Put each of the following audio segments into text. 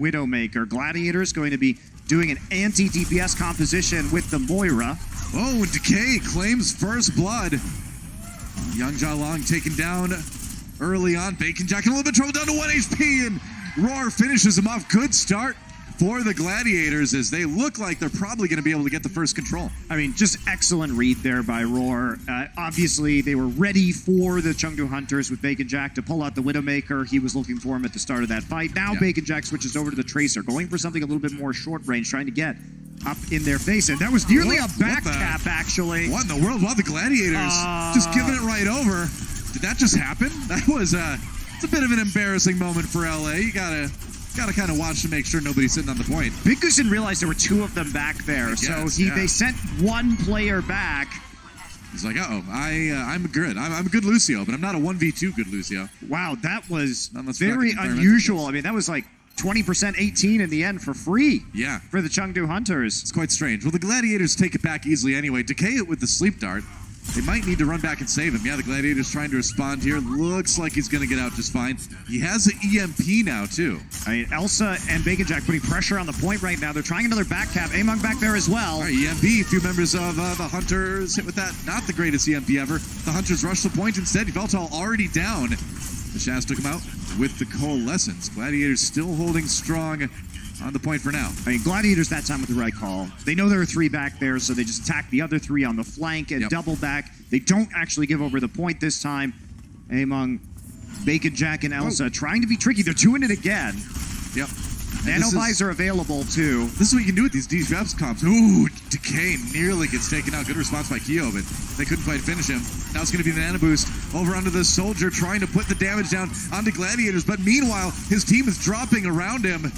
Widowmaker. Gladiators going to be doing an anti-DPS composition with the Moira. Oh, Decay claims first blood. Young Jalong taken down early on. Bacon Jack in a little bit of trouble, down to 1 HP, and Roar finishes him off. Good start for the Gladiators as they look like they're probably going to be able to get the first control. I mean, just excellent read there by Roar. Obviously, they were ready for the Chengdu Hunters with Bacon Jack to pull out the Widowmaker. He was looking for him at the start of that fight. Now Bacon Jack switches over to the Tracer, going for something a little bit more short range, trying to get up in their face. And that was nearly a back tap, actually. What in the world? Wow, the Gladiators just giving it right over. Did that just happen? That was it's a bit of an embarrassing moment for LA. You gotta kind of watch to make sure nobody's sitting on the point. Big Goose didn't realize there were two of them back there, they sent one player back. He's like, uh-oh, I'm good. I'm a good Lucio, but I'm not a 1v2 good Lucio. Wow, that was very unusual. I mean, that was like 20% 18 in the end for free. Yeah. For the Chengdu Hunters. It's quite strange. Well, the Gladiators take it back easily anyway. Decay it with the sleep dart. They might need to run back and save him. Yeah, the Gladiator's trying to respond here. Looks like he's going to get out just fine. He has an EMP now, too. I mean, Elsa and Bacon Jack putting pressure on the point right now. They're trying another back cap. Ameng back there as well. All right, EMP. A few members of the Hunters hit with that. Not the greatest EMP ever. The Hunters rush the point instead. Yveltal already down. The Shaz took him out with the Coalescence. Gladiators still holding strong on the point for now. I mean, Gladiators that time with the right call. They know there are three back there, so they just attack the other three on the flank and double back. They don't actually give over the point this time. Among Bacon Jack and Elsa trying to be tricky. They're doing it again. Yep. Nano Visor available, too. This is what you can do with these DPS comps. Ooh, Decay nearly gets taken out. Good response by Kyo, but they couldn't quite finish him. Now it's going to be the Nano Boost over onto the Soldier, trying to put the damage down onto Gladiators. But meanwhile, his team is dropping around him.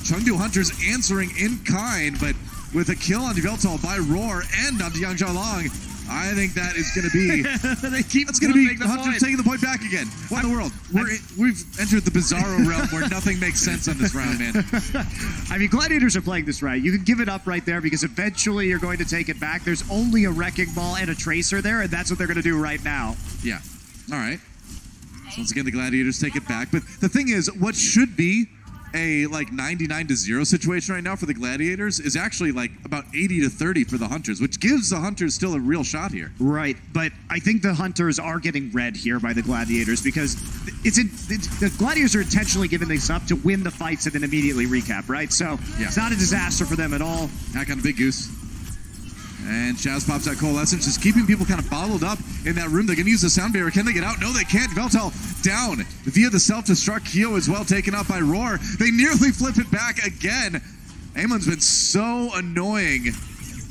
Chengdu Hunters answering in kind, but with a kill on Yveltal by Roar and on Yang Jalong, I think that is going to be... That's going to be Hunters taking the point back again. What in the world? We've entered the Bizarro realm where nothing makes sense on this round, man. I mean, Gladiators are playing this right. You can give it up right there because eventually you're going to take it back. There's only a Wrecking Ball and a Tracer there, and that's what they're going to do right now. Yeah. All right. So once again, the Gladiators take it back. But the thing is, what should be a like 99-0 situation right now for the Gladiators is actually like about 80-30 for the Hunters, which gives the Hunters still a real shot here. Right, but I think the Hunters are getting read here by the Gladiators because the Gladiators are intentionally giving this up to win the fights and then immediately recap, right? So it's not a disaster for them at all. Hack on the Big Goose. And Shaz pops that Coalescence, just keeping people kind of bottled up in that room. They're going to use the sound barrier. Can they get out? No, they can't. Yveltal down via the self-destruct. Kyo as well taken out by Roar. They nearly flip it back again. Amon's been so annoying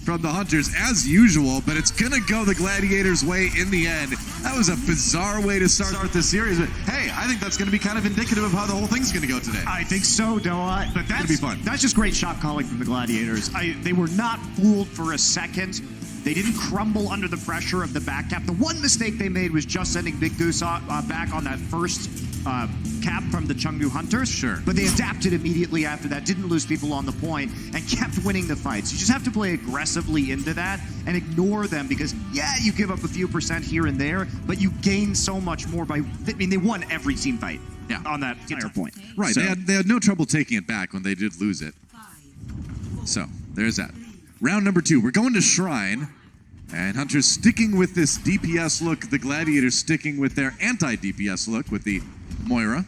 from the Hunters as usual, but it's going to go the Gladiators' way in the end. That was a bizarre way to start this series, but hey, I think that's going to be kind of indicative of how the whole thing's going to go today. I think so, Doa. But that's going to be fun. That's just great shot calling from the Gladiators. They were not fooled for a second. They didn't crumble under the pressure of the back cap. The one mistake they made was just sending Big Goose back on that first cap from the Chengdu Hunters. Sure. But they adapted immediately after that, didn't lose people on the point, and kept winning the fights. You just have to play aggressively into that and ignore them because, yeah, you give up a few percent here and there, but you gain so much more by... I mean, they won every team fight on that entire point. Right. So, they had no trouble taking it back when they did lose it. So, there's that. Round number 2, we're going to Shrine, and Hunters sticking with this DPS look, the Gladiators sticking with their anti-DPS look with the Moira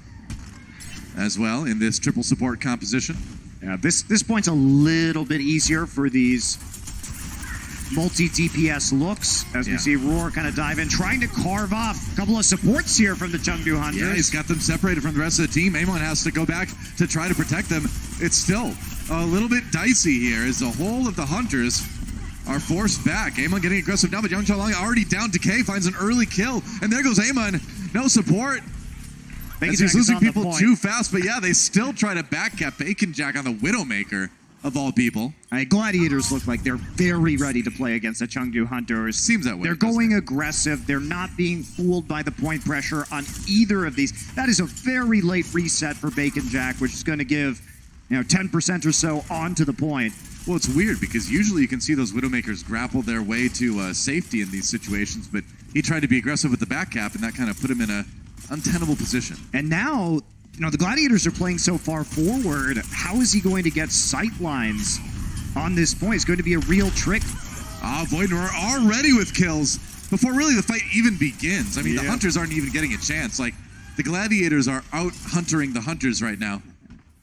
as well in this triple support composition. Yeah, this point's a little bit easier for these multi-DPS looks, as we see Roar kind of dive in, trying to carve off a couple of supports here from the Chengdu Hunters. Yeah, he's got them separated from the rest of the team. Amon has to go back to try to protect them. It's still a little bit dicey here as the whole of the Hunters are forced back. Amon getting aggressive now, but Young Jalong already down. Decay finds an early kill, and there goes Amon. No support. As he's losing people too fast, but yeah, they still try to backcap Bacon Jack on the Widowmaker, of all people. Gladiators look like they're very ready to play against the Chengdu Hunters. Seems that way. They're going aggressive. They're not being fooled by the point pressure on either of these. That is a very late reset for Bacon Jack, which is going to give 10% or so onto the point. Well, it's weird because usually you can see those Widowmakers grapple their way to safety in these situations, but he tried to be aggressive with the back cap, and that kind of put him in a untenable position. And now the Gladiators are playing so far forward. How is he going to get sight lines on this point? It's going to be a real trick. Voidner already with kills before really the fight even begins. I mean, the Hunters aren't even getting a chance. Like, the Gladiators are out huntering the Hunters right now.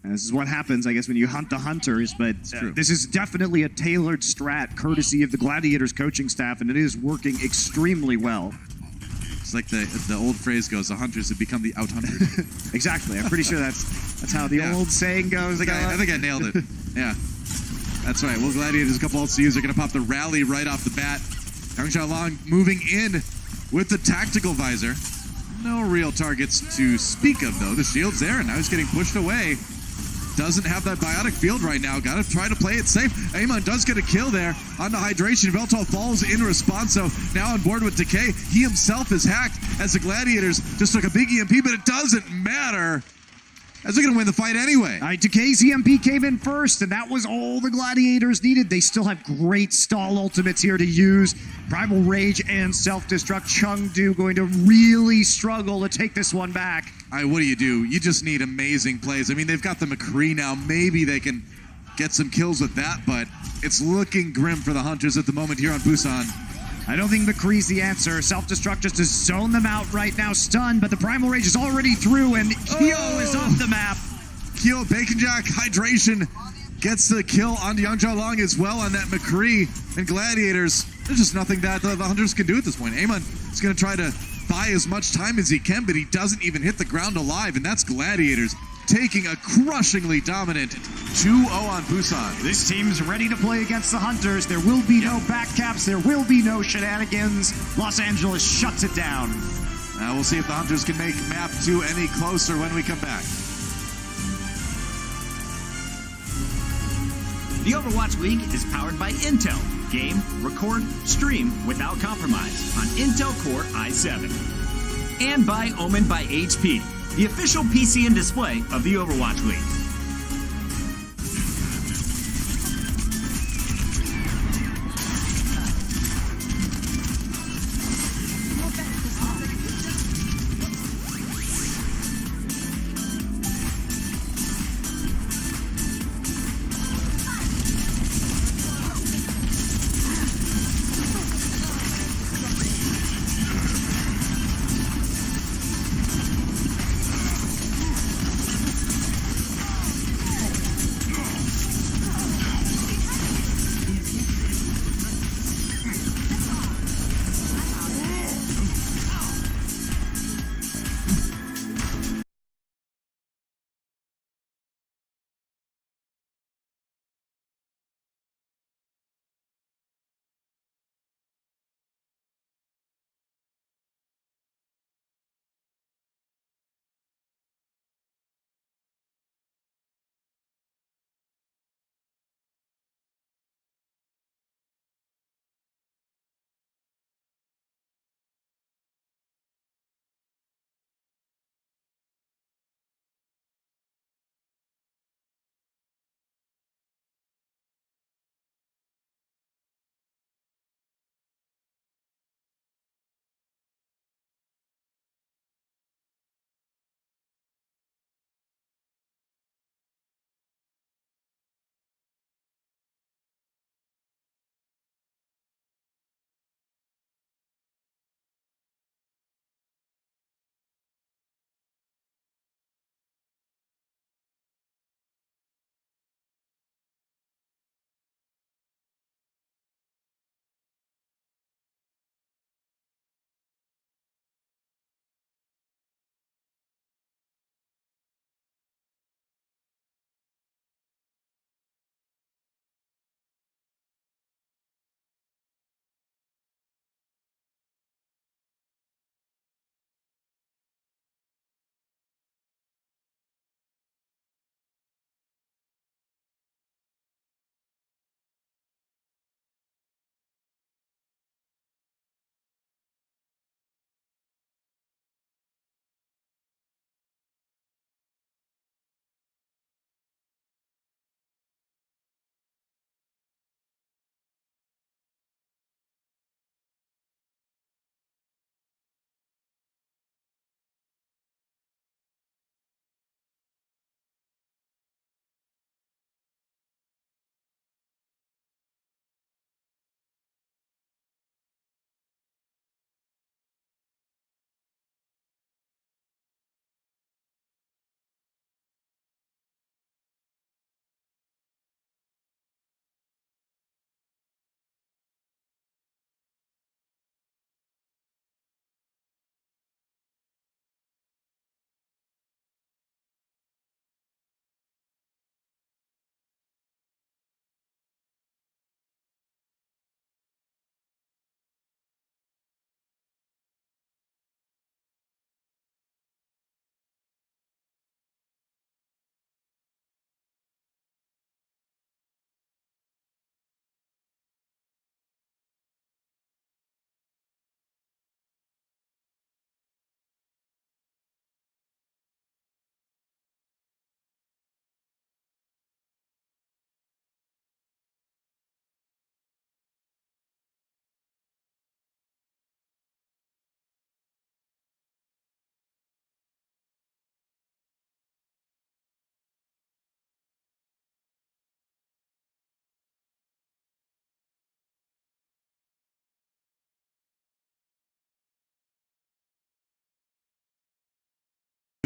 And this is what happens, I guess, when you hunt the Hunters, but this is definitely a tailored strat courtesy of the Gladiators coaching staff, and it is working extremely well. It's like the old phrase goes, the Hunters have become the out-hunted. Exactly. I'm pretty sure that's how the old saying goes. I think I nailed it. Yeah. That's right. Well, Gladiators, a couple LCUs are going to pop the rally right off the bat. Yang Xiaolong moving in with the tactical visor. No real targets to speak of, though. The shield's there, and now he's getting pushed away. Doesn't have that biotic field right now. Got to try to play it safe. Ameng does get a kill there on the hydration. Veltal falls in response, so now on board with Decay. He himself is hacked as the Gladiators just took a big EMP, but it doesn't matter as they're going to win the fight anyway. Decay's EMP came in first, and that was all the Gladiators needed. They still have great stall ultimates here to use. Primal Rage and Self-Destruct. Chengdu going to really struggle to take this one back. What do? You just need amazing plays. I mean, they've got the McCree now. Maybe they can get some kills with that, but it's looking grim for the Hunters at the moment here on Busan. I don't think McCree's the answer. Self-Destruct just to zone them out right now, stunned, but the Primal Rage is already through, and Kyo is off the map. Kyo, Bacon Jack, hydration, gets the kill on Yang Xiaolong as well on that McCree. And Gladiators, there's just nothing that the Hunters can do at this point. Ameng is going to try to buy as much time as he can, but he doesn't even hit the ground alive, and that's Gladiators taking a crushingly dominant 2-0 on Busan. This team's ready to play against the Hunters. There will be no backcaps. There will be no shenanigans. Los Angeles shuts it down. We'll see if the Hunters can make map 2 any closer when we come back. The Overwatch League is powered by Intel. Game, record, stream without compromise on Intel Core i7. And by Omen by HP, the official PC and display of the Overwatch League.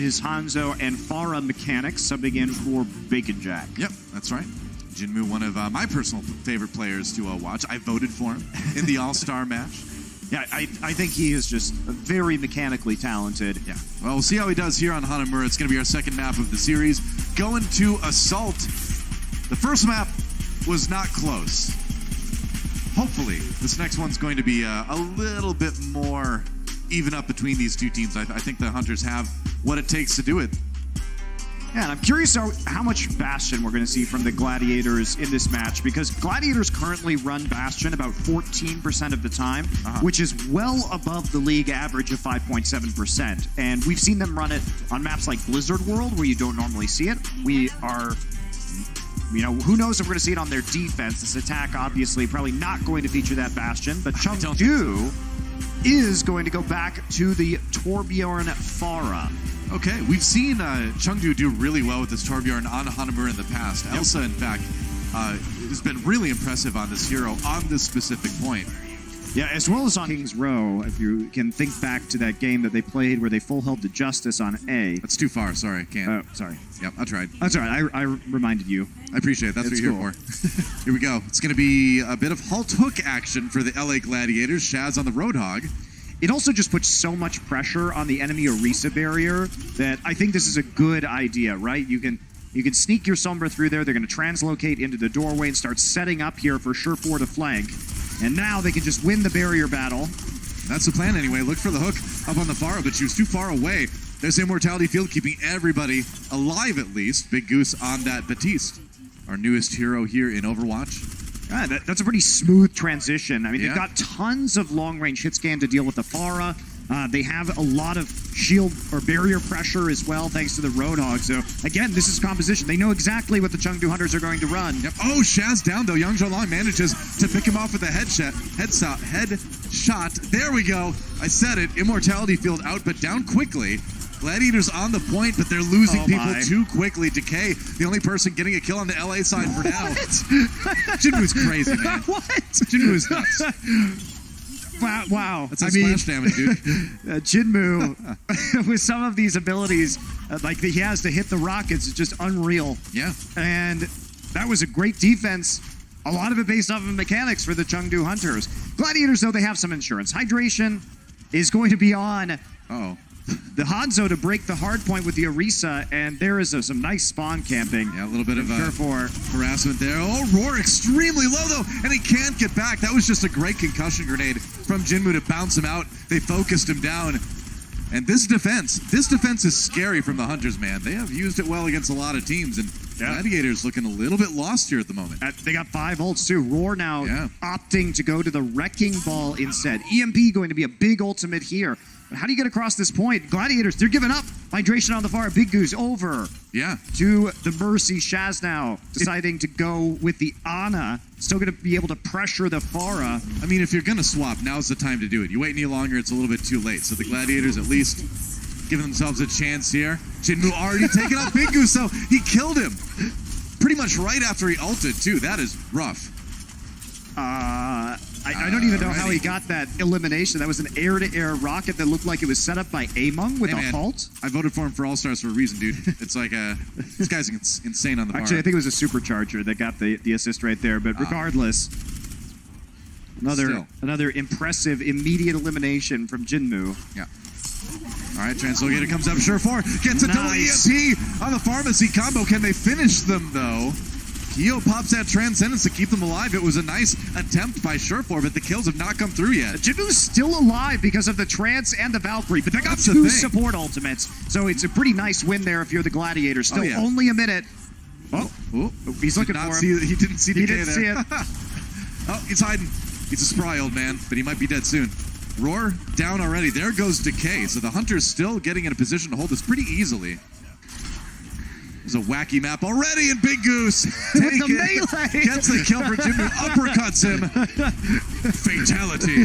his Hanzo and Pharah mechanics, subbing in for Bacon Jack. Yep, that's right. Jinmu, one of my personal favorite players to watch. I voted for him in the All-Star match. Yeah, I think he is just very mechanically talented. Yeah. Well, we'll see how he does here on Hanamura. It's going to be our second map of the series. Going to Assault. The first map was not close. Hopefully, this next one's going to be a little bit more even up between these two teams. I think the Hunters have what it takes to do it. Yeah, and I'm curious how much Bastion we're going to see from the Gladiators in this match, because Gladiators currently run Bastion about 14% of the time, which is well above the league average of 5.7%. And we've seen them run it on maps like Blizzard World, where you don't normally see it. We are, who knows if we're going to see it on their defense. This attack, obviously, probably not going to feature that Bastion, but Chengdu is going to go back to the Torbjorn Pharah. Okay, we've seen Chengdu do really well with this Torbjorn on Hanamura in the past. Yep. Elsa, in fact, has been really impressive on this hero on this specific point. Yeah, as well as on King's Row, if you can think back to that game that they played where they full held to Justice on A. That's too far, sorry, I can't. Oh, sorry. Yep, I tried. That's all right, I reminded you. I appreciate it, that's what you're here for. Here we go. It's going to be a bit of halt-hook action for the LA Gladiators. Shaz on the Roadhog. It also just puts so much pressure on the enemy Orisa barrier that I think this is a good idea, right? You can sneak your Sombra through there. They're going to translocate into the doorway and start setting up here for Surefour to flank. And now they can just win the barrier battle. That's the plan anyway. Look for the hook up on the Pharah, but she was too far away. There's the Immortality Field keeping everybody alive at least. Big Goose on that Batiste, our newest hero here in Overwatch. That's a pretty smooth transition. I mean, they've got tons of long-range hit scan to deal with the Pharah. They have a lot of shield or barrier pressure as well, thanks to the Roadhog. So, again, this is composition. They know exactly what the Chengdu Hunters are going to run. Yep. Oh, Shaz down, though. Yang Zhaolong manages to pick him off with a head shot. There we go. I said it. Immortality Field out, but down quickly. Gladiators on the point, but they're losing people too quickly. Decay, the only person getting a kill on the LA side for now. Jinmu's crazy, man. What? Jinmu is nuts. Wow. That's splash damage, dude. Jinmu, with some of these abilities, like he has to hit the rockets, is just unreal. Yeah. And that was a great defense. A lot of it based off of mechanics for the Chengdu Hunters. Gladiators, though, they have some insurance. Hydration is going to be on. The Hanzo to break the hard point with the Orisa, and there is some nice spawn camping. Yeah, a little bit of harassment there. Oh, Roar extremely low, though, and he can't get back. That was just a great concussion grenade from Jinmu to bounce him out. They focused him down. And this defense is scary from the Hunters, man. They have used it well against a lot of teams, and Gladiators looking a little bit lost here at the moment. They got 5 ults, too. Roar now opting to go to the Wrecking Ball instead. EMP going to be a big ultimate here. But how do you get across this point? Gladiators, they're giving up. Hydration on the far. Big Goose over. Yeah. To the Mercy. Shaz now deciding to go with the Ana. Still going to be able to pressure the Pharah. I mean, if you're going to swap, now's the time to do it. You wait any longer, it's a little bit too late. So the Gladiators at least giving themselves a chance here. Jinmu already taking out Big Goose, so he killed him. Pretty much right after he ulted, too. That is rough. I don't even know how he got that elimination. That was an air-to-air rocket that looked like it was set up by Ameng with a halt. I voted for him for All-Stars for a reason, dude. It's like, this guy's insane on the bar. Actually, I think it was a supercharger that got the assist right there. But regardless, another impressive immediate elimination from Jinmu. Yeah. All right, Translocator comes up. Surefour gets a double EMP on the Pharmacy combo. Can they finish them, though? Kyo pops that Transcendence to keep them alive. It was a nice attempt by Surefour, but the kills have not come through yet. Jinmu's still alive because of the Trance and the Valkyrie, but they got 2 support ultimates. So it's a pretty nice win there if you're the Gladiators. Still only a minute. Oh, he's looking for him. He didn't see Decay there. See it. Oh, he's hiding. He's a spry old man, but he might be dead soon. Roar down already. There goes Decay. So the Hunter's still getting in a position to hold this pretty easily. There's a wacky map already, and Big Goose with the melee gets the kill for Jinmu, uppercuts him. Fatality.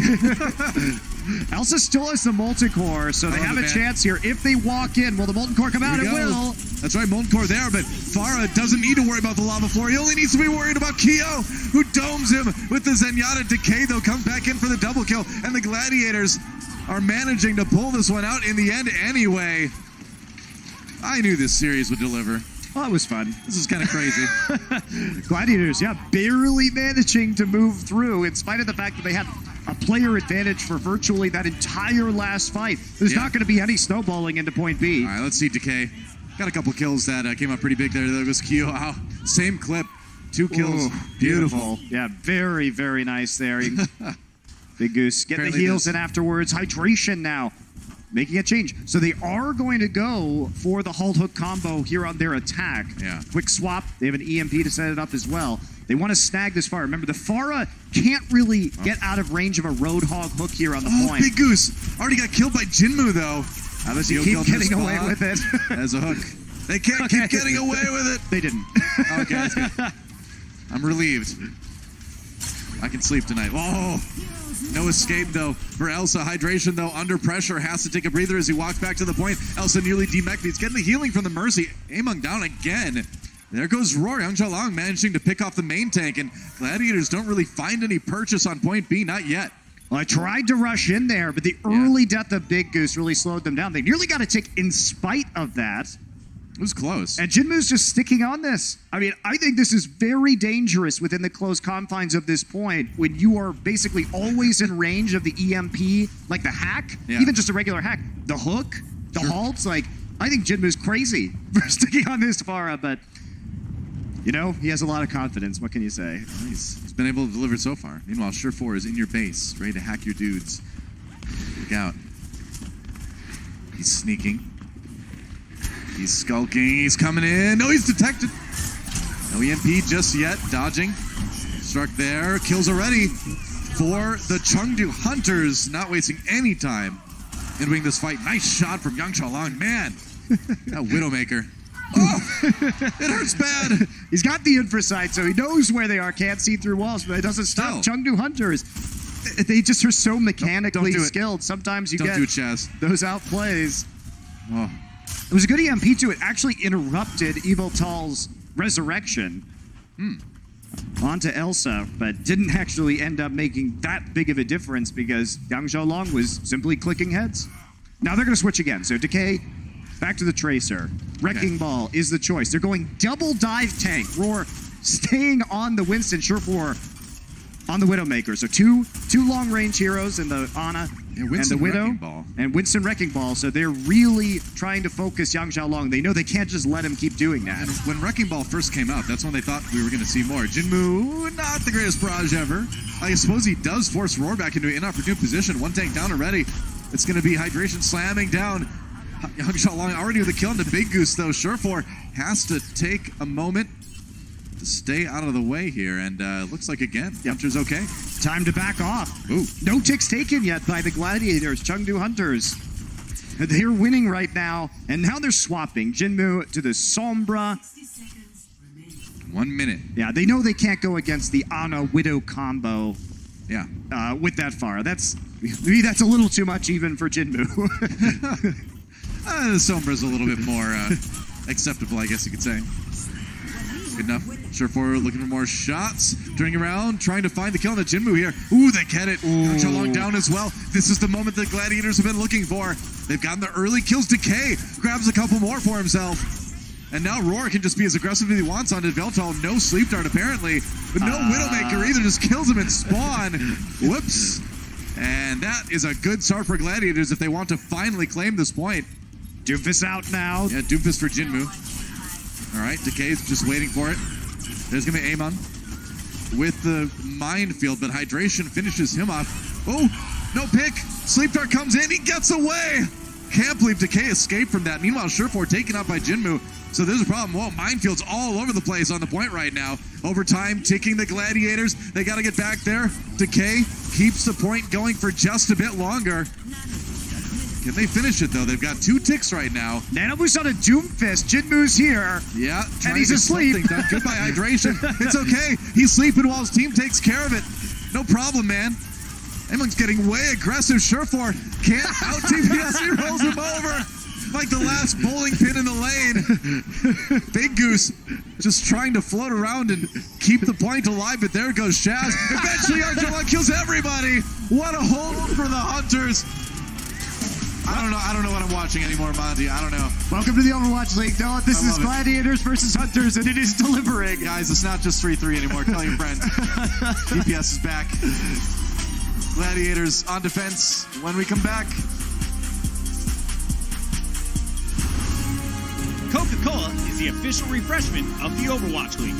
Elsa still has the Molten Core, so they have a chance here. If they walk in, will the Molten Core come out? It will. That's right, Molten Core there, but Pharah doesn't need to worry about the lava floor. He only needs to be worried about Kyo, who domes him with the Zenyatta. Decay, though, comes back in for the double kill, and the Gladiators are managing to pull this one out in the end anyway. I knew this series would deliver. Well, it was fun. This is kind of crazy. Gladiators, yeah, barely managing to move through in spite of the fact that they had a player advantage for virtually that entire last fight. There's not going to be any snowballing into point B. All right, let's see Decay. Got a couple kills that came out pretty big there. There goes Kyo. Wow. Same clip. 2 kills. Ooh, beautiful. Yeah, very, very nice there. Big Goose getting the heals in afterwards. Hydration now. Making a change. So they are going to go for the Halt Hook combo here on their attack. Yeah. Quick swap. They have an EMP to set it up as well. They want to snag this Pharah. Remember, the Pharah can't really get out of range of a Roadhog hook here on the point. Big Goose already got killed by Jinmu, though. How does he keep getting away with it? As a hook. They can't keep getting away with it. They didn't. Okay, that's good. I'm relieved. I can sleep tonight. Oh, no escape, though, for Elsa. Hydration, though, under pressure, has to take a breather as he walks back to the point. Elsa nearly demeched. He's getting the healing from the Mercy. Ameng down again. There goes Roar. Yang Xiaolong managing to pick off the main tank, and Gladiators don't really find any purchase on point B, not yet. Well, I tried to rush in there, but the early death of Big Goose really slowed them down. They nearly got a tick in spite of that. It was close. And Jinmu's just sticking on this. I mean, I think this is very dangerous within the close confines of this point when you are basically always in range of the EMP, like the hack, even just a regular hack. The hook, the halts, like, I think Jinmu's crazy for sticking on this Pharah, but, you know, he has a lot of confidence. What can you say? He's been able to deliver so far. Meanwhile, Sure4 is in your base, ready to hack your dudes. Look out. He's sneaking. He's skulking. He's coming in. No, he's detected. No EMP just yet. Dodging. Struck there. Kills already for the Chengdu Hunters. Not wasting any time in winning this fight. Nice shot from Yang Xiaolong. Man, that Widowmaker. Oh, it hurts bad. He's got the infra sight, so he knows where they are. Can't see through walls, but it doesn't stop. Chengdu Hunters, they just are so mechanically skilled. Sometimes you get those outplays. Oh. It was a good EMP too. It actually interrupted Evil Tal's resurrection onto Elsa, but didn't actually end up making that big of a difference because Yang Xiaolong was simply clicking heads. Now they're going to switch again. So Decay, back to the Tracer. Wrecking Ball is the choice. They're going double dive tank. Roar staying on the Winston. Sure4 on the Widowmaker. So two long-range heroes in the Ana and the Widow and Winston Wrecking Ball. So they're really trying to focus Yang Xiaolong. They know they can't just let him keep doing that. And when Wrecking Ball first came out, that's when they thought we were going to see more. Jinmu, not the greatest barrage ever. I suppose he does force Roar back into an inopportune position. One tank down already. It's going to be Hydration slamming down. Yang Xiaolong already with a kill into Big Goose, though. Sure4 has to take a moment to stay out of the way here, and looks like, again, Hunter's okay. Time to back off. Ooh. No ticks taken yet by the Gladiators, Chengdu Hunters. They're winning right now, and now they're swapping Jinmu to the Sombra. 1 minute. Yeah, they know they can't go against the Ana Widow combo. Yeah. With that Pharah. Maybe that's a little too much even for Jinmu. The Sombra's a little bit more acceptable, I guess you could say. Good enough. Sure4 looking for more shots. Turning around, trying to find the kill on the Jinmu here. Ooh, they get it. Yang Xiaolong down as well. This is the moment the Gladiators have been looking for. They've gotten the early kills. Decay grabs a couple more for himself. And now Roar can just be as aggressive as he wants on Veltal. No sleep dart, apparently. But no Widowmaker either. Just kills him in spawn. Whoops. And that is a good start for Gladiators if they want to finally claim this point. Doofus out now. Yeah, Doofus for Jinmu. All right, Decay's just waiting for it. There's going to be Amon with the minefield, but Hydration finishes him off. Oh, no pick. Sleep Dart comes in. He gets away. Can't believe Decay escaped from that. Meanwhile, Sure4 taken out by Jinmu. So there's a problem. Whoa, minefield's all over the place on the point right now. Overtime, ticking the Gladiators. They got to get back there. Decay keeps the point going for just a bit longer. Can they finish it, though? They've got 2 ticks right now. Nanoboost on a Doomfist. Jinmu's here. Yeah. And he's asleep. Goodbye, Hydration. It's okay. He's sleeping while his team takes care of it. No problem, man. Ameng's getting way aggressive. Sure4 can't out-TPS. He rolls him over like the last bowling pin in the lane. Big Goose just trying to float around and keep the point alive, but there goes Shaz. Eventually, Yang Xiaolong kills everybody. What a hold for the Hunters. I don't know what I'm watching anymore, Monty. I don't know. Welcome to the Overwatch League, Dylan. This is Gladiators versus Hunters, and it is delivering. Guys, it's not just 3-3 anymore. Tell your friend. DPS is back. Gladiators on defense when we come back. Coca-Cola is the official refreshment of the Overwatch League.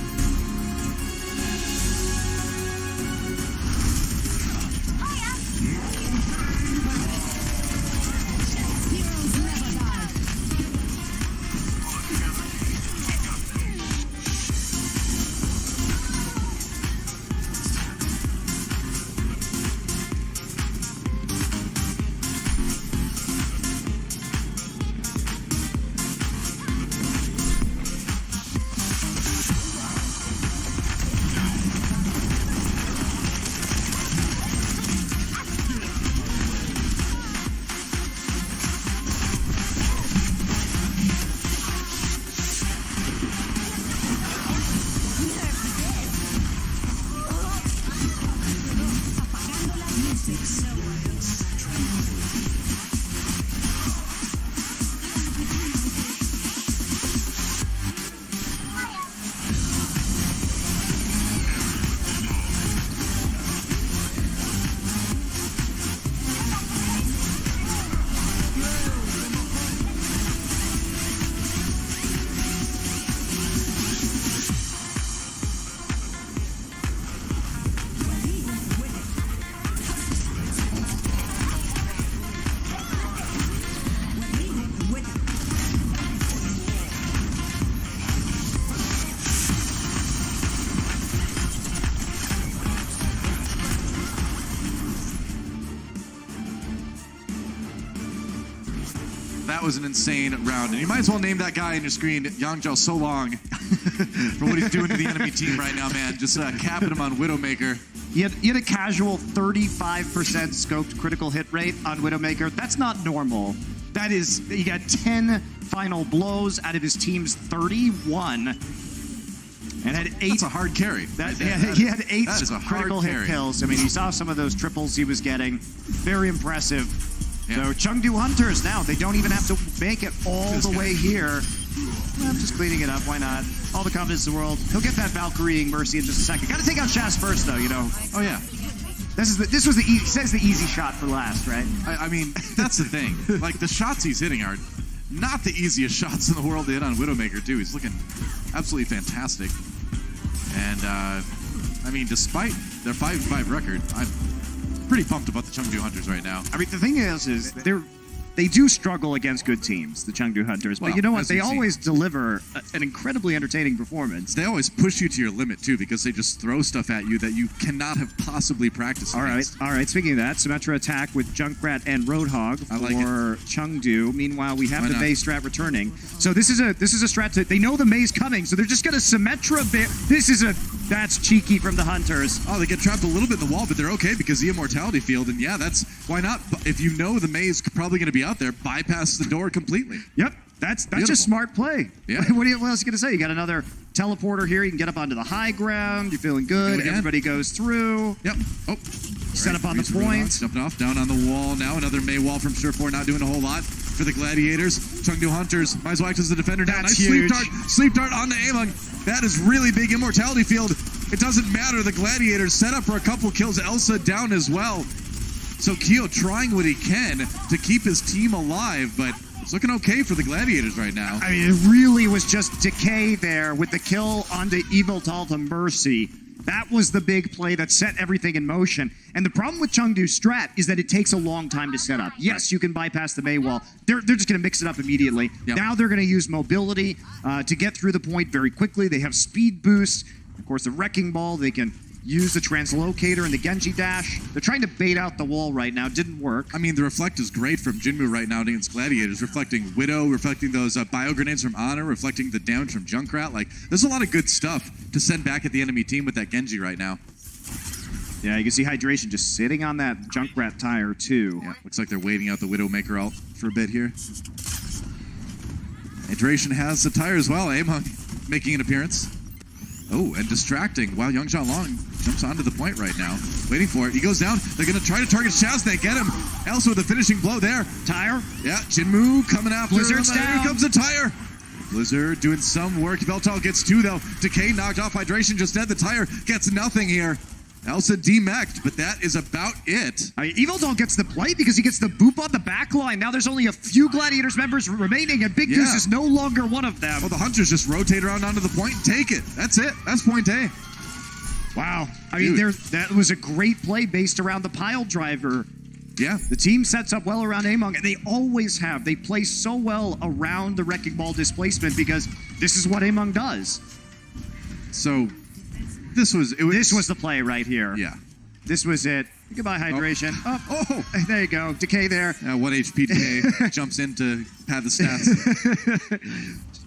That was an insane round. And you might as well name that guy on your screen, Yangzhou So Long, for what he's doing to the enemy team right now, man. Just capping him on Widowmaker. He had a casual 35% scoped critical hit rate on Widowmaker. That's not normal. That is, he got 10 final blows out of his team's 31. And had 8. That's a hard carry. He had 8 critical hit carry. kills. I mean, you saw some of those triples he was getting. Very impressive. Yeah. So Chengdu Hunters now, they don't even have to make it all the way here. I'm just cleaning it up. Why not? All the confidence in the world. He'll get that Valkyrieing Mercy in just a second. Got to take out Shaz first, though, you know. Oh, yeah. This was the he says the easy shot for last, right? I mean, that's the thing. Like, the shots he's hitting are not the easiest shots in the world to hit on Widowmaker, too. He's looking absolutely fantastic. And, I mean, despite their 5-5 record, I'm pretty pumped about the Chengdu Hunters right now. I mean, the thing is they do struggle against good teams, the Chengdu Hunters. But Well, you know what? as They we've seen. always deliver an incredibly entertaining performance. They always push you to your limit, too, because they just throw stuff at you that you cannot have possibly practiced against. All right. Speaking of that, Symmetra attack with Junkrat and Roadhog for I like it. Chengdu. Meanwhile, we have Why the not? Mei strat returning. So this is a strat that they know the Mei's coming, so they're just gonna Symmetra. That's cheeky from the Hunters. Oh, they get trapped a little bit in the wall, but they're okay because the Immortality Field, and yeah, that's why not? If you know the Mei is probably going to be out there, bypass the door completely. Yep, that's Beautiful. just smart play. Yeah. What else are you gonna say? You got another teleporter here. You can get up onto the high ground. You're feeling good. Go again. Everybody goes through. Yep. Oh. Set up on the Roadhog point. Jumping off, down on the wall now. Another Mei wall from Surf4, not doing a whole lot for the Gladiators. Chengdu Hunters, might as well act as the defender now. That's Nice huge. sleep dart on the Ameng. That is really big Immortality Field. It doesn't matter. The Gladiators set up for a couple kills. Elsa down as well. So Kyo trying what he can to keep his team alive, but it's looking okay for the Gladiators right now. I mean, it really was just Decay there with the kill onto Evil Talta Mercy. That was the big play that set everything in motion. And the problem with Chengdu's strat is that it takes a long time to set up. Yes, you can bypass the Mei wall. They're just going to mix it up immediately. Yep. Now they're going to use mobility to get through the point very quickly. They have speed boost. Of course, the Wrecking Ball, they can use the Translocator and the Genji Dash. They're trying to bait out the wall right now. Didn't work. I mean, the Reflect is great from Jinmu right now against Gladiators, reflecting Widow, reflecting those bio grenades from Honor, reflecting the damage from Junkrat. Like, there's a lot of good stuff to send back at the enemy team with that Genji right now. Yeah, you can see Hydration just sitting on that Junkrat tire, too. Yeah, looks like they're waiting out the Widowmaker ult for a bit here. Hydration has the tire as well. Ameng making an appearance. Oh, and distracting. Wow, Young Long jumps onto the point right now. Waiting for it. He goes down. They're going to try to target Shaz. They get him. Elsa with a finishing blow there. Tire. Yeah, Jinmu coming after Blizzard's him. down. Here comes the Tire. Blizzard doing some work. Veltal gets 2, though. Decay knocked off. Hydration just dead. The Tire gets nothing here. Elsa demeched, but that is about it. I mean, Evildol gets the play because he gets the boop on the back line. Now there's only a few Gladiators members remaining, and Big Goose is no longer one of them. Well, the Hunters just rotate around onto the point and take it. That's it. That's point A. Wow. I mean, that was a great play based around the pile driver. Yeah. The team sets up well around Ameng, and they always have. They play so well around the Wrecking Ball displacement because this is what Ameng does. So, this was the play right here. Yeah. This was it. Goodbye, hydration. Oh. There you go. Decay there. 1 HP Decay jumps in to pad the stats.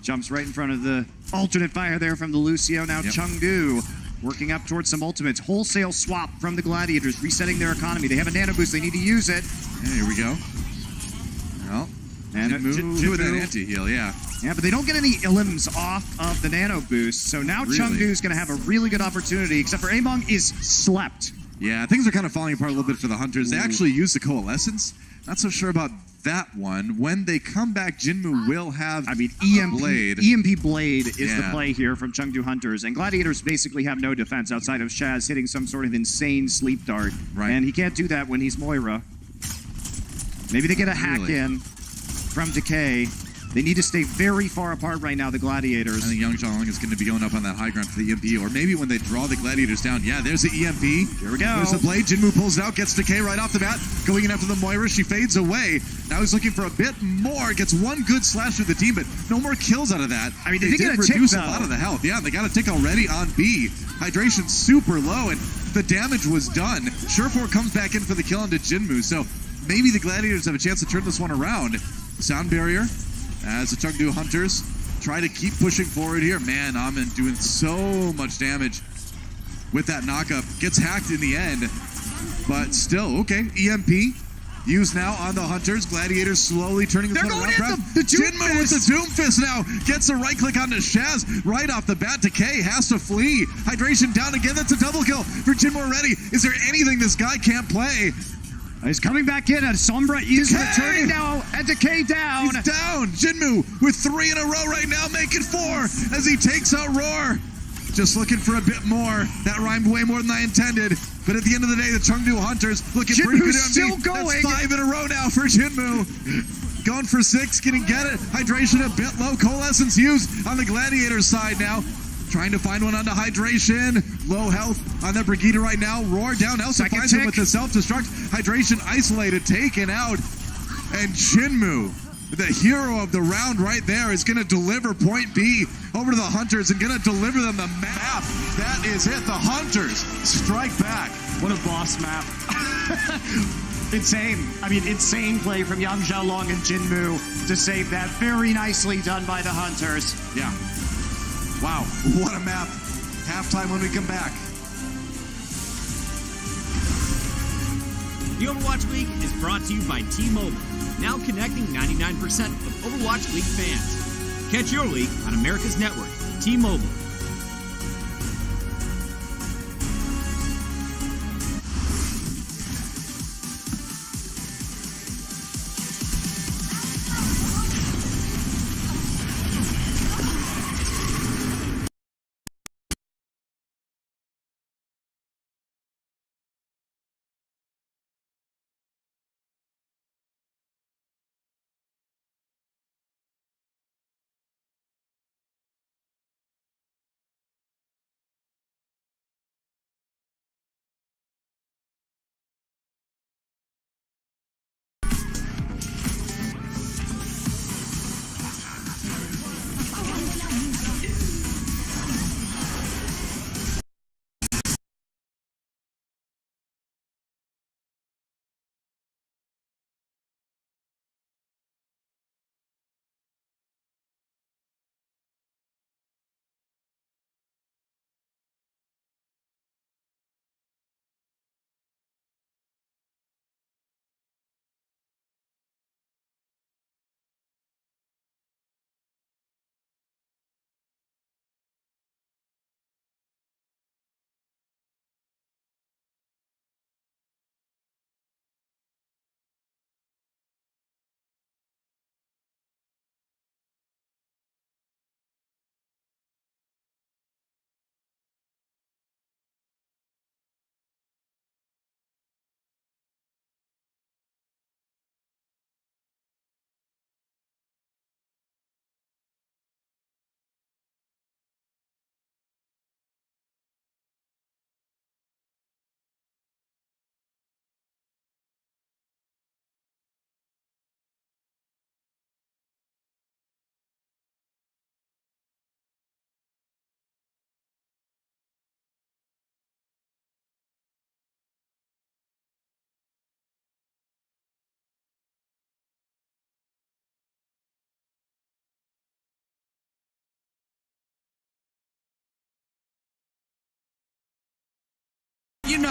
Jumps right in front of the alternate fire there from the Lucio. Now Chengdu working up towards some ultimates. Wholesale swap from the Gladiators, resetting their economy. They have a nano boost. They need to use it. Yeah, here we go. Well, Jinmu with that anti-heal, yeah. Yeah, but they don't get any limbs off of the nano boost. So now Chengdu's going to have a really good opportunity, except for Ameng is slept. Yeah, things are kind of falling apart a little bit for the Hunters. They actually use the Coalescence. Not so sure about that one. When they come back, Jinmu will have Blade. EMP Blade is the play here from Chengdu Hunters. And Gladiators basically have no defense outside of Shaz hitting some sort of insane sleep dart. Right. And he can't do that when he's Moira. Maybe they get a hack in from Decay. They need to stay very far apart right now, the Gladiators. I think Young Long is going to be going up on that high ground for the EMP, or maybe when they draw the Gladiators down. Yeah, there's the EMP. Here we go. There's the Blade. Jinmu pulls it out, gets Decay right off the bat. Going in after the Moira, she fades away. Now he's looking for a bit more. Gets one good slash through the team, but no more kills out of that. I mean, they did get a reduce tick, a lot of the health. Yeah, they got a tick already on B. Hydration super low, and the damage was done. Surefour comes back in for the kill onto Jinmu, so maybe the Gladiators have a chance to turn this one around. Sound barrier as the Chengdu Hunters try to keep pushing forward here. Man, Ameng doing so much damage with that knockup. Gets hacked in the end, but still, okay. EMP used now on the Hunters. Gladiators slowly turning this one around. Jinmu with the Doom Fist now. Gets a right click onto Shaz right off the bat. Decay has to flee. Hydration down again. That's a double kill for Jinmu already. Is there anything this guy can't play? He's coming back in, and Sombra is returning now, and Decay down. He's down. Jinmu with 3 in a row right now, making 4 as he takes out Roar. Just looking for a bit more. That rhymed way more than I intended. But at the end of the day, the Chengdu Hunters looking pretty good. Still going. That's 5 in a row now for Jinmu. Going for 6, getting it. Hydration a bit low. Coalescence used on the Gladiator side now. Trying to find one onto Hydration. Low health on that Brigida right now. Roar down. Elsa finds him with the self-destruct. Hydration isolated, taken out. And Jinmu, the hero of the round right there, is going to deliver point B over to the Hunters and going to deliver them the map. That is it. The Hunters strike back. What a boss map. Insane. I mean, insane play from Yang Xiaolong and Jinmu to save that. Very nicely done by the Hunters. Yeah. Wow, what a map. Halftime when we come back. The Overwatch League is brought to you by T-Mobile, now connecting 99% of Overwatch League fans. Catch your league on America's network, T-Mobile.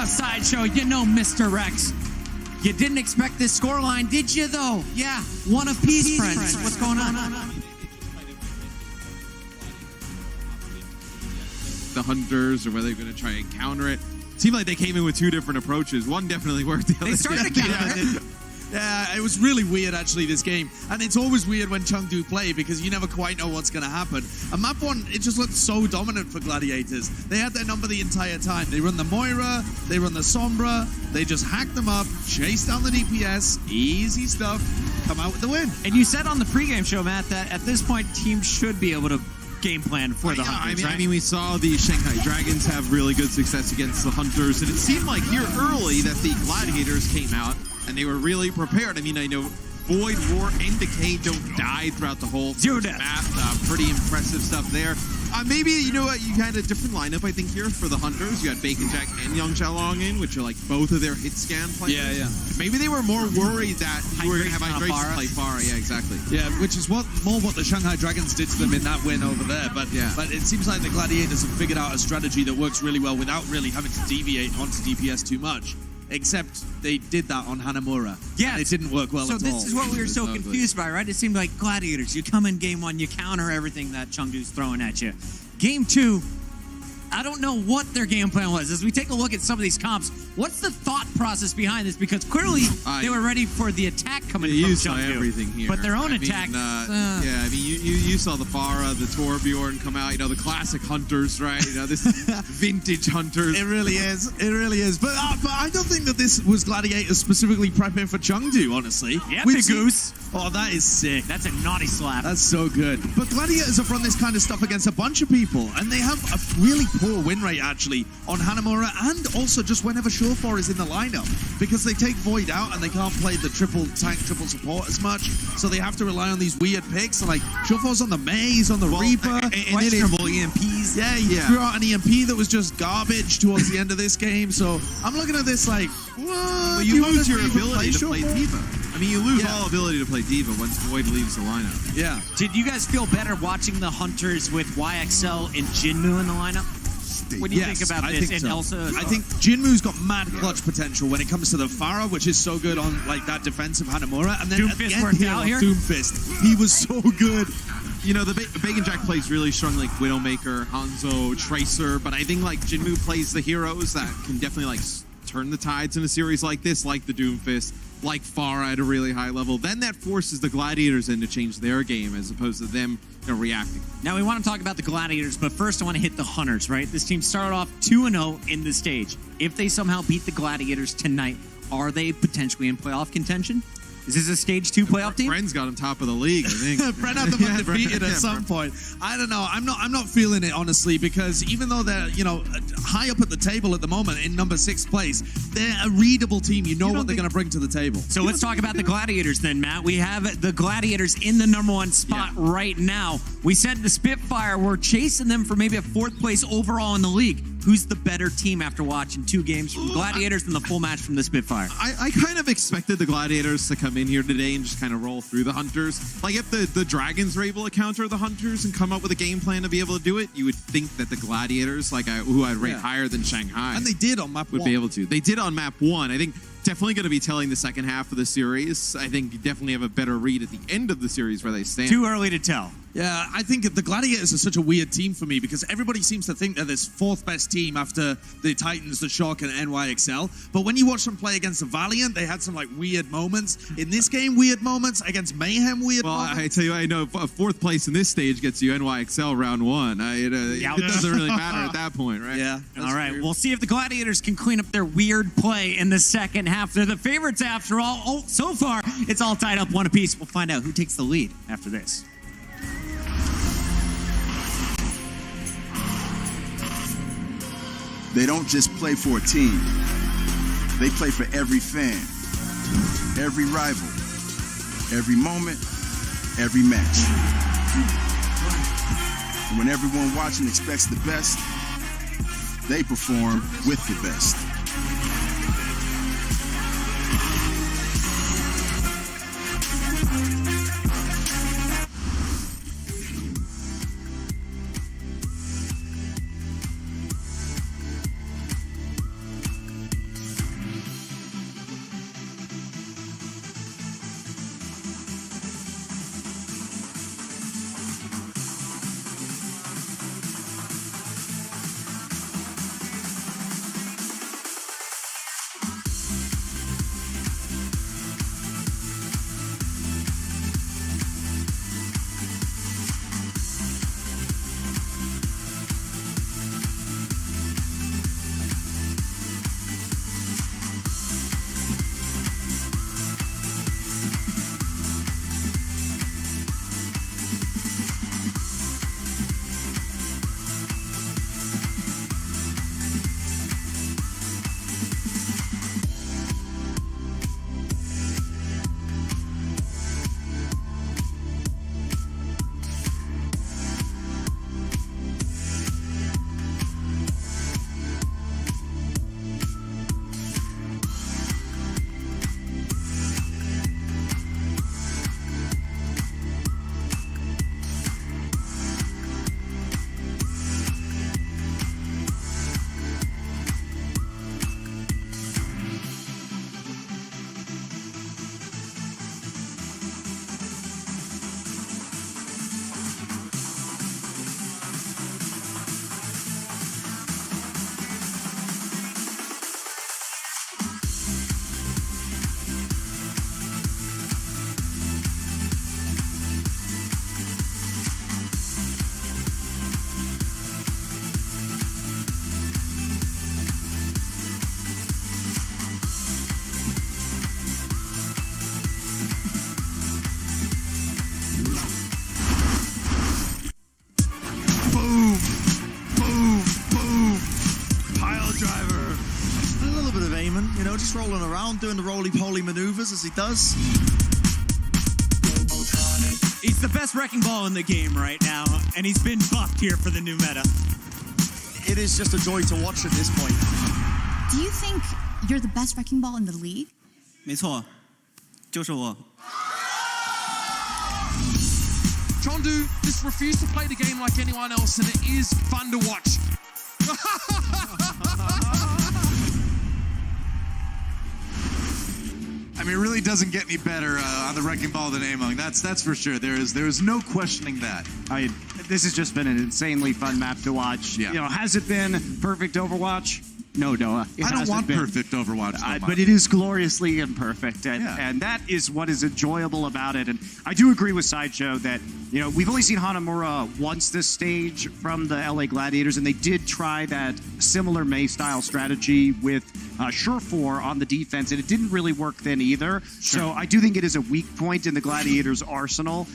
a sideshow. You know, Mr. Rex. You didn't expect this scoreline, did you, though? Yeah, one apiece, friends. What's going on? The Hunters, or whether they're going to try and counter it. Seemed like they came in with two different approaches. One definitely worked. The other They started to counter it. Yeah, it was really weird, actually, this game. And it's always weird when Chengdu play because you never quite know what's going to happen. And map 1, it just looked so dominant for Gladiators. They had their number the entire time. They run the Moira, they run the Sombra, they just hack them up, chase down the DPS, easy stuff, come out with the win. And you said on the pregame show, Matt, that at this point, teams should be able to game plan for the Hunters, right? I mean, we saw the Shanghai Dragons have really good success against the Hunters, and it seemed like here early that the Gladiators came out and they were really prepared. I mean, I know Void, Roar, and Decay don't die throughout the whole Zero death. map. Pretty impressive stuff there. Maybe, you know what, you had a different lineup, I think, here for the Hunters. You had Bacon Jack and Young Xiaolong in, which are like both of their hit scan players. Yeah. Maybe they were more worried that you were going to have Hydration Hydration play Pharah. Yeah, exactly. Yeah, which is what the Shanghai Dragons did to them in that win over there. But it seems like the Gladiators have figured out a strategy that works really well without really having to deviate onto DPS too much. Except they did that on Hanamura. Yeah. And it didn't work well So at all. this is what we were so Ugly. confused by, right? It seemed like Gladiators. You come in game 1, you counter everything that Chengdu's throwing at you. Game 2, I don't know what their game plan was. As we take a look at some of these comps, what's the thought process behind this? Because clearly they were ready for the attack coming from You saw Chengdu. everything here. But their own I mean, attack. Yeah, I mean, you saw the Pharah, the Torbjorn come out. You know, the classic Hunters, right? You know, this vintage Hunters. It really is. It really is. But I don't think that this was Gladiators specifically prepping for Chengdu, honestly. Yeah, We've big seen- goose. Oh, that is sick. That's a naughty slap. That's so good. But Gladiators have run this kind of stuff against a bunch of people, and they have a really poor win rate, actually, on Hanamura, and also just whenever Surefire is in the lineup, because they take Void out and they can't play the triple tank, triple support as much, so they have to rely on these weird picks. So, like, Surefire's on the Maze, on the Reaper, and questionable EMPs. Yeah, he threw out an EMP that was just garbage towards the end of this game, so I'm looking at this like, what? But you lose your wanna ability to play Surefire? Diva. I mean, you lose all ability to play Diva once Void leaves the lineup. Yeah. Did you guys feel better watching the Hunters with YXL and Jinmu in the lineup? What do you think about I this? think And so. Elsa as I well? think Jinmu's got mad clutch potential when it comes to the Pharah, which is so good on like that defensive Hanamura. And then at the Doomfist end worked here out on here? Doomfist, he was so good. You know, the Bacon Jack plays really strong, like Widowmaker, Hanzo, Tracer, but I think like Jinmu plays the heroes that can definitely like turn the tides in a series like this, like the Doomfist, like Pharah at a really high level. Then that forces the Gladiators in to change their game as opposed to them, you know, reacting. Now we want to talk about the Gladiators, but first I want to hit the Hunters, right? This team started off 2-0 in the stage. If they somehow beat the Gladiators tonight, are they potentially in playoff contention? Is this a stage 2 playoff team? Bren's got him top of the league, I think. Brent had them Yeah, undefeated Bren- at some point. I don't know. I'm not feeling it, honestly, because even though they're, you know, high up at the table at the moment in number 6 place, they're a readable team. You know what they're going to bring to the table. So let's talk about the Gladiators then, Matt. We have the Gladiators in the number 1 spot right now. We said the Spitfire, we're chasing them for maybe a 4th place overall in the league. Who's the better team after watching 2 games from Gladiators and the full match from the Spitfire? I kind of expected the Gladiators to come in here today and just kind of roll through the Hunters. Like, if the Dragons were able to counter the Hunters and come up with a game plan to be able to do it, you would think that the Gladiators, like who I'd rate higher than Shanghai, And they did on map would 1. be able to. They did on map 1. I think definitely going to be telling the second half of the series. I think you definitely have a better read at the end of the series where they stand. Too early to tell. Yeah, I think the Gladiators are such a weird team for me because everybody seems to think they're this 4th best team after the Titans, the Shock, and NYXL. But when you watch them play against the Valiant, they had some like weird moments. In this game, weird moments. Against Mayhem, weird Well, moments. I tell you, I know 4th place in this stage gets you NYXL round 1. It doesn't really matter at that point, right? Yeah. All right, we'll see if the Gladiators can clean up their weird play in the second half. They're the favorites after all. Oh, so far, it's all tied up 1 apiece. We'll find out who takes the lead after this. They don't just play for a team. They play for every fan, every rival, every moment, every match. And when everyone watching expects the best, they perform with the best. You know, just rolling around, doing the roly-poly maneuvers as he does. He's the best wrecking ball in the game right now, and he's been buffed here for the new meta. It is just a joy to watch at this point. Do you think you're the best wrecking ball in the league? 没错，就是我。 Chengdu just refused to play the game like anyone else, and it is fun to watch. I mean, it really doesn't get any better on the wrecking ball than Ameng. That's for sure. There is no questioning that. This has just been an insanely fun map to watch. Yeah. You know, has it been perfect Overwatch? No, Noah. I don't want perfect Overwatch, though, but it is gloriously imperfect, and that is what is enjoyable about it. And I do agree with Sideshow that, you know, we've only seen Hanamura once this stage from the LA Gladiators, and they did try that similar May-style strategy with Surefour on the defense, and it didn't really work then either. Sure. So I do think it is a weak point in the Gladiators' arsenal.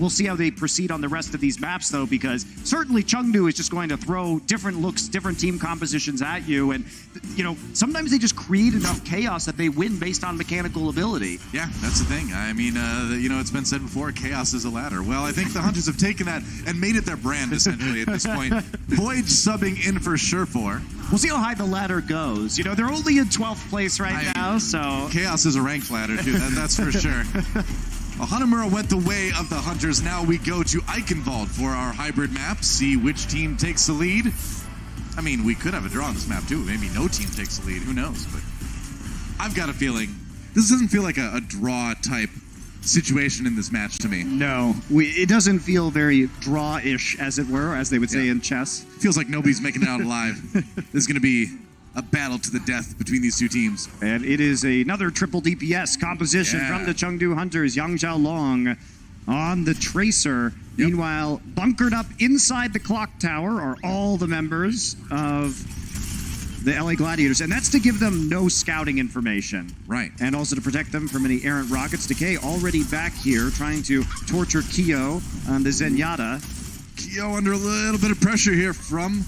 We'll see how they proceed on the rest of these maps, though, because certainly Chengdu is just going to throw different looks, different team compositions at you. And, you know, sometimes they just create enough chaos that they win based on mechanical ability. Yeah, that's the thing. I mean, you know, it's been said before, chaos is a ladder. Well, I think the Hunters have taken that and made it their brand, essentially, at this point. Void subbing in for Surefour. We'll see how high the ladder goes. You know, they're only in 12th place right now, so... Chaos is a ranked ladder, too. That's for sure. Well, Hanamura went the way of the Hunters. Now we go to Eichenwald for our hybrid map. See which team takes the lead. I mean, we could have a draw on this map, too. Maybe no team takes the lead. Who knows? But I've got a feeling this doesn't feel like a draw-type situation in this match to me. No, it doesn't feel very draw-ish, as it were, as they would say in chess. Feels like nobody's making it out alive. There's going to be a battle to the death between these two teams. And it is another triple DPS composition from the Chengdu Hunters. Yang Xiaolong on the Tracer. Yep. Meanwhile, bunkered up inside the clock tower are all the members of the LA Gladiators. And that's to give them no scouting information. Right. And also to protect them from any errant rockets. Decay already back here trying to torture Kyo on the Zenyatta. Kyo under a little bit of pressure here from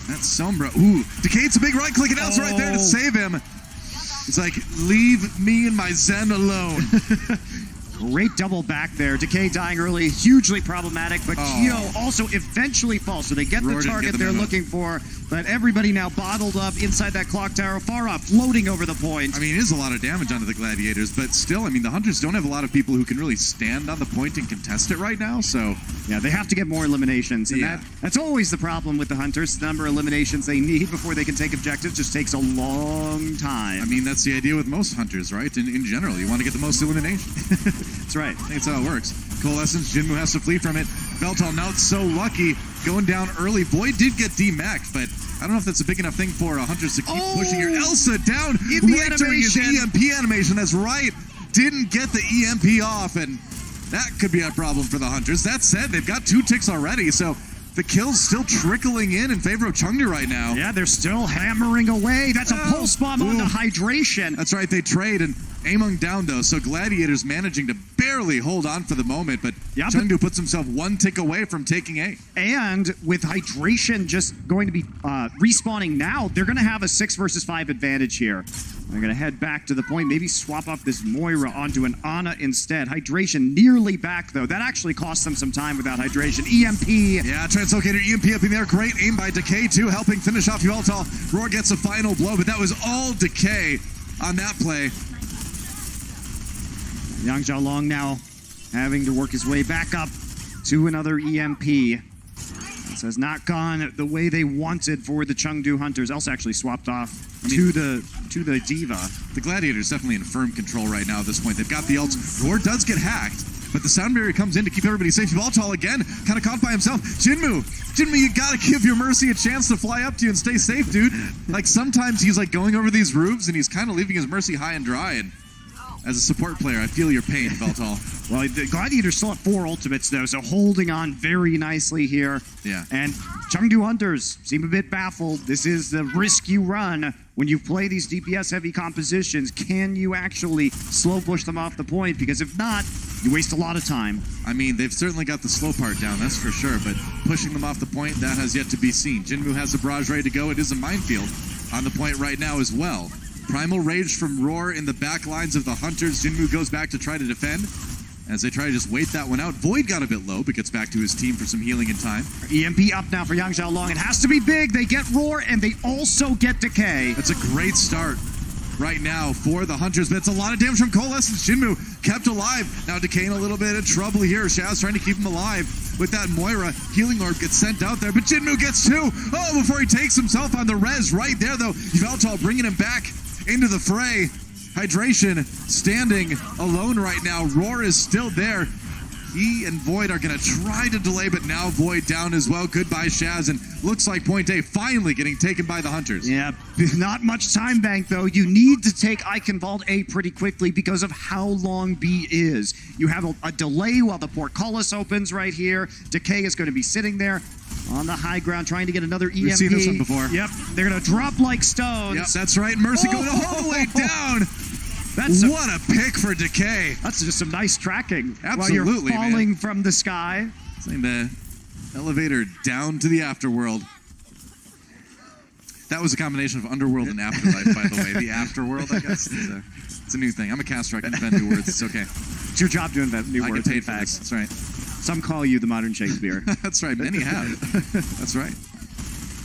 that Sombra. Ooh, Decade's a big right-click announcer right there to save him. It's like, leave me and my Zen alone. Great double back there. Decay dying early, hugely problematic, but Kyo also eventually falls. So they get the target they're looking for, but everybody now bottled up inside that clock tower, far off, floating over the point. I mean, it is a lot of damage onto the Gladiators, but still, I mean, the Hunters don't have a lot of people who can really stand on the point and contest it right now, so... Yeah, they have to get more eliminations, and that's always the problem with the Hunters. The number of eliminations they need before they can take objectives just takes a long time. I mean, that's the idea with most Hunters, right? In general, you want to get the most eliminations. That's right. I think that's how it works. Coalescence, Jinmu has to flee from it. Veltal now so lucky, going down early. Void did get demacked, but I don't know if that's a big enough thing for Hunters to keep pushing here. Elsa down in the right during his EMP animation. That's right. Didn't get the EMP off, and that could be a problem for the Hunters. That said, they've got 2 ticks already, so the kill's still trickling in favor of Chengdu right now. Yeah, they're still hammering away. That's a pulse bomb on the hydration. That's right, they trade, and Ameng down, though, so Gladiators managing to barely hold on for the moment, but Chengdu puts himself 1 tick away from taking A. And with hydration just going to be respawning now, they're going to have a 6 versus 5 advantage here. They're going to head back to the point, maybe swap off this Moira onto an Ana instead. Hydration nearly back, though. That actually cost them some time without hydration. EMP. Yeah, Translocator EMP up in there. Great aim by Decay, too, helping finish off Yveltal. Roar gets a final blow, but that was all Decay on that play. Yang Xiaolong now having to work his way back up to another EMP. This has not gone the way they wanted for the Chengdu Hunters. Elsa actually swapped off to the Diva. The Gladiators definitely in firm control right now at this point. They've got the ults. Roar does get hacked, but the sound barrier comes in to keep everybody safe. Yveltal again, kind of caught by himself. Jinmu, you gotta give your Mercy a chance to fly up to you and stay safe, dude. Like, sometimes he's like going over these roofs and he's kind of leaving his Mercy high and dry, and as a support player, I feel your pain, Veltal. Well, the Gladiators still have 4 ultimates, though, so holding on very nicely here. Yeah. And Chengdu Hunters seem a bit baffled. This is the risk you run when you play these DPS-heavy compositions. Can you actually slow push them off the point? Because if not, you waste a lot of time. I mean, they've certainly got the slow part down, that's for sure, but pushing them off the point, that has yet to be seen. Jinmu has the barrage ready to go. It is a minefield on the point right now as well. Primal Rage from Roar in the back lines of the Hunters. Jinmu goes back to try to defend as they try to just wait that one out. Void got a bit low, but gets back to his team for some healing in time. EMP up now for Yang Xiaolong. It has to be big. They get Roar, and they also get Decay. That's a great start right now for the Hunters, but it's a lot of damage from Coalescence. Jinmu kept alive. Now Decay in a little bit of trouble here. Shaz trying to keep him alive with that Moira. Healing Orb gets sent out there, but Jinmu gets two. Oh, before he takes himself on the res right there, though. Yveltal bringing him back into the fray. Hydration standing alone right now. Roar is still there. He and Void are going to try to delay, but now Void down as well. Goodbye, Shaz, and looks like Point A finally getting taken by the Hunters. Yeah, not much time bank, though. You need to take Eichenwald A pretty quickly because of how long B is. You have a delay while the portcullis opens right here. Decay is going to be sitting there on the high ground trying to get another EMP. We've seen this one before. Yep, they're going to drop like stones. Yep, that's right. Mercy going all the way down. What a pick for Decay. That's just some nice tracking. Absolutely, while you're falling from the sky. Sending the elevator down to the afterworld. That was a combination of underworld and afterlife, by the way. The afterworld, I guess. It's a new thing. I'm a caster. I can invent new words. It's okay. It's your job to invent new words. I get paid for this. That's right. Some call you the modern Shakespeare. That's right. Many have. That's right.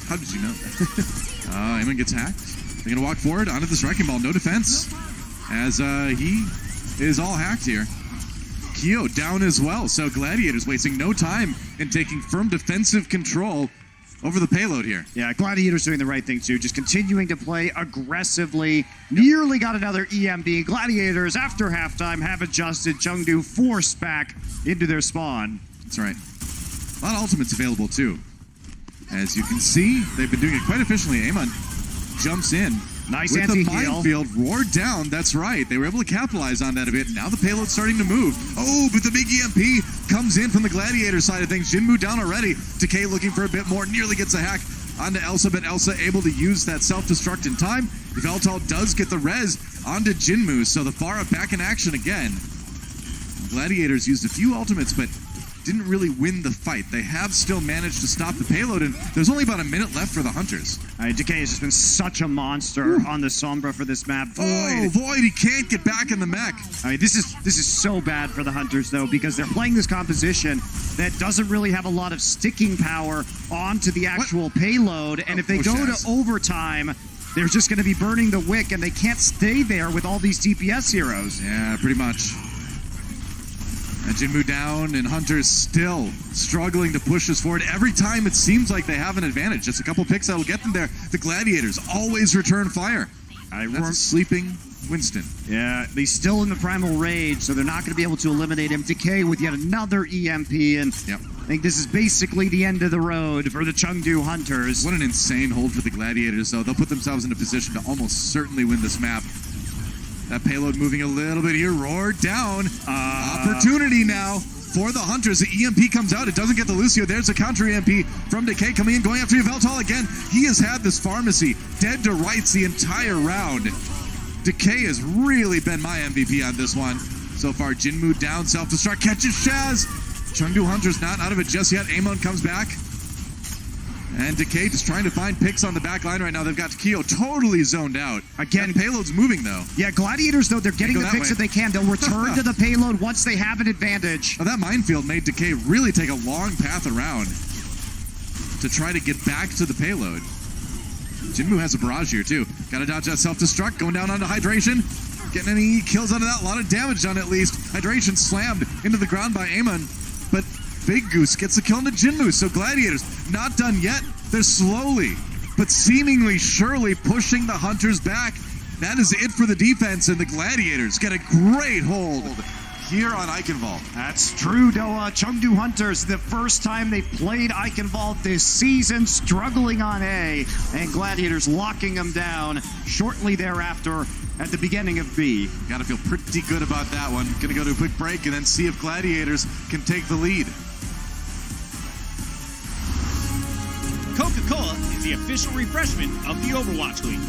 How did you know that? Ameng gets hacked. They're going to walk forward onto this Wrecking Ball. No defense. As he is all hacked here. Kyo down as well, so Gladiators wasting no time in taking firm defensive control over the payload here. Yeah, Gladiators doing the right thing too, just continuing to play aggressively. Nearly got another EMP. Gladiators, after halftime, have adjusted. Chengdu forced back into their spawn. That's right. A lot of ultimates available too. As you can see, they've been doing it quite efficiently. Amon jumps in. Nice with anti-heal. the minefield, Roar down, that's right. They were able to capitalize on that a bit. Now the payload's starting to move. Oh, but the big EMP comes in from the Gladiator side of things. Jinmu down already. Decay looking for a bit more, nearly gets a hack onto Elsa, but Elsa able to use that self-destruct in time. Yveltal does get the res onto Jinmu, so the Pharah back in action again. Gladiators used a few ultimates, but didn't really win the fight. They have still managed to stop the payload, and there's only about a minute left for the Hunters. Decay has just been such a monster on the Sombra for this map. Void, he can't get back in the mech. I mean, this is so bad for the Hunters, though, because they're playing this composition that doesn't really have a lot of sticking power onto the actual payload, and if they go to overtime, they're just going to be burning the wick, and they can't stay there with all these DPS heroes. Yeah, pretty much. And Jinmu down, and Hunters still struggling to push us forward. Every time it seems like they have an advantage. Just a couple picks that'll get them there. The Gladiators always return fire. That's a sleeping Winston. Yeah, he's still in the Primal Rage, so they're not going to be able to eliminate him. Decay with yet another EMP, and I think this is basically the end of the road for the Chengdu Hunters. What an insane hold for the Gladiators, though. They'll put themselves in a position to almost certainly win this map. That payload moving a little bit here. Roar down. Opportunity now for the Hunters. The EMP comes out. It doesn't get the Lucio. There's a counter EMP from Decay coming in, going after Yveltal again. He has had this pharmacy dead to rights the entire round. Decay has really been my MVP on this one. So far, Jinmu down, self-destruct, catches Shaz. Chengdu Hunters not out of it just yet. Amon comes back. And Decay just trying to find picks on the back line right now. They've got Kyo totally zoned out. Again, payload's moving, though. Yeah, Gladiators, though, they're getting the picks that they can. They'll return to the payload once they have an advantage. Now, that minefield made Decay really take a long path around to try to get back to the payload. Jinmu has a barrage here, too. Got to dodge that self-destruct, going down onto Hydration. Getting any kills out of that. A lot of damage done, at least. Hydration slammed into the ground by Amon. But Big Goose gets the kill into Jinmu, so Gladiators not done yet. They're slowly, but seemingly surely pushing the Hunters back. That is it for the defense, and the Gladiators get a great hold here on Eichenwald. That's true, Doa. Chengdu Hunters, the first time they've played Eichenwald this season, struggling on A, and Gladiators locking them down shortly thereafter at the beginning of B. Got to feel pretty good about that one. Gonna go to a quick break and then see if Gladiators can take the lead. Coca-Cola is the official refreshment of the Overwatch League.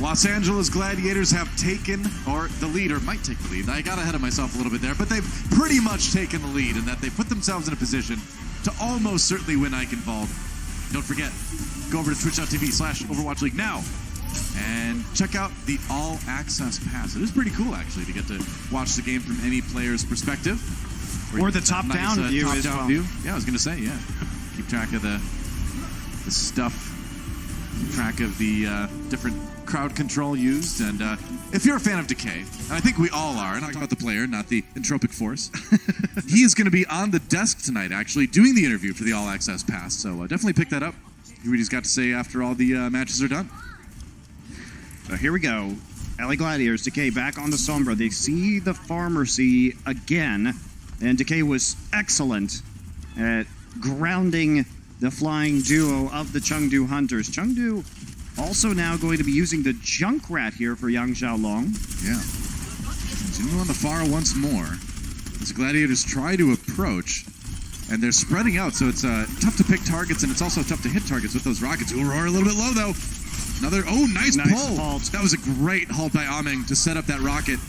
Los Angeles Gladiators have taken, or the lead, or might take the lead. I got ahead of myself a little bit there, but they've pretty much taken the lead in that they put themselves in a position to almost certainly win Eichenwald. Don't forget, go over to twitch.tv/Overwatch League now and check out the All Access Pass. It is pretty cool, actually, to get to watch the game from any player's perspective. Or the top-down view as top-down well. view. Yeah, I was going to say, yeah. Keep track of the stuff, keep track of the different crowd control used. And if you're a fan of Decay, and I think we all are, and I'm talking about the player, not the entropic force, he is going to be on the desk tonight, actually, doing the interview for the All Access Pass. So definitely pick that up. Hear what he's got to say after all the matches are done. So here we go. LA Gladiators, Decay back on the Sombra. They see the Pharmacy again. And Decay was excellent at grounding the flying duo of the Chengdu Hunters. Chengdu also now going to be using the Junkrat here for Yang Xiaolong. Yeah. Continue on the far once more. As Gladiators try to approach, and they're spreading out, so it's tough to pick targets, and it's also tough to hit targets with those rockets. Aurora a little bit low, though. Another, nice pull. Halt. That was a great halt by Ameng to set up that rocket.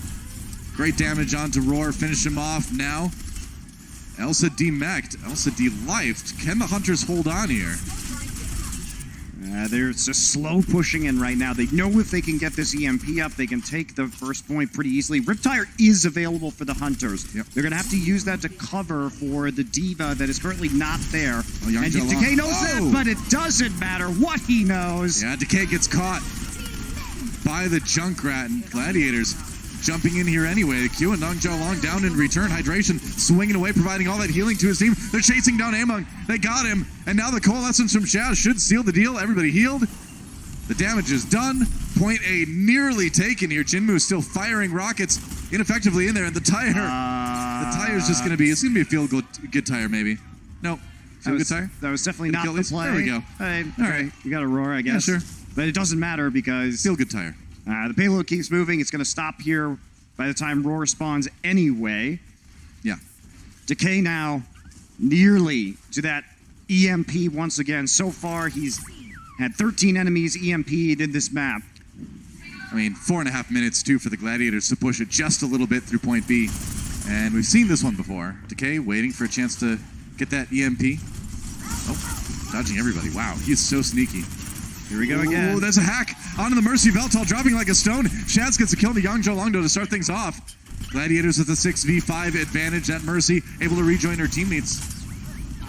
Great damage onto Roar, finish him off now. Elsa demeched, Elsa delifed. Can the Hunters hold on here? They're just slow pushing in right now. They know if they can get this EMP up, they can take the first point pretty easily. Riptire is available for the Hunters. Yep. They're going to have to use that to cover for the Diva that is currently not there. Oh, and Decay knows that, but it doesn't matter what he knows. Yeah, Decay gets caught by the Junkrat, and Gladiators jumping in here anyway. Q and Yang Xiaolong down in return. Hydration swinging away, providing all that healing to his team. They're chasing down Ameng. They got him. And now the Coalescence from Shaz should seal the deal. Everybody healed. The damage is done. Point A nearly taken here. Jinmu still firing rockets ineffectively in there. And the tire's just going to be, it's going to be a field goal, good tire maybe. No. Feel good tire? That was definitely not the play. There we go. Hey, all right. You got a roar, I guess. Yeah, sure. But it doesn't matter because Feel good tire. The payload keeps moving. It's going to stop here by the time Roar spawns anyway. Yeah. Decay now nearly to that EMP once again. So far, he's had 13 enemies EMP'd in this map. I mean, 4.5 minutes, too, for the Gladiators to push it just a little bit through point B. And we've seen this one before. Decay waiting for a chance to get that EMP. Oh, dodging everybody. Wow, he's so sneaky. Here we go again. Oh, there's a hack onto the Mercy Veltal, dropping like a stone. Shaz gets a kill to Yang Xiaolong to start things off. Gladiators with a 6v5 advantage at Mercy, able to rejoin her teammates.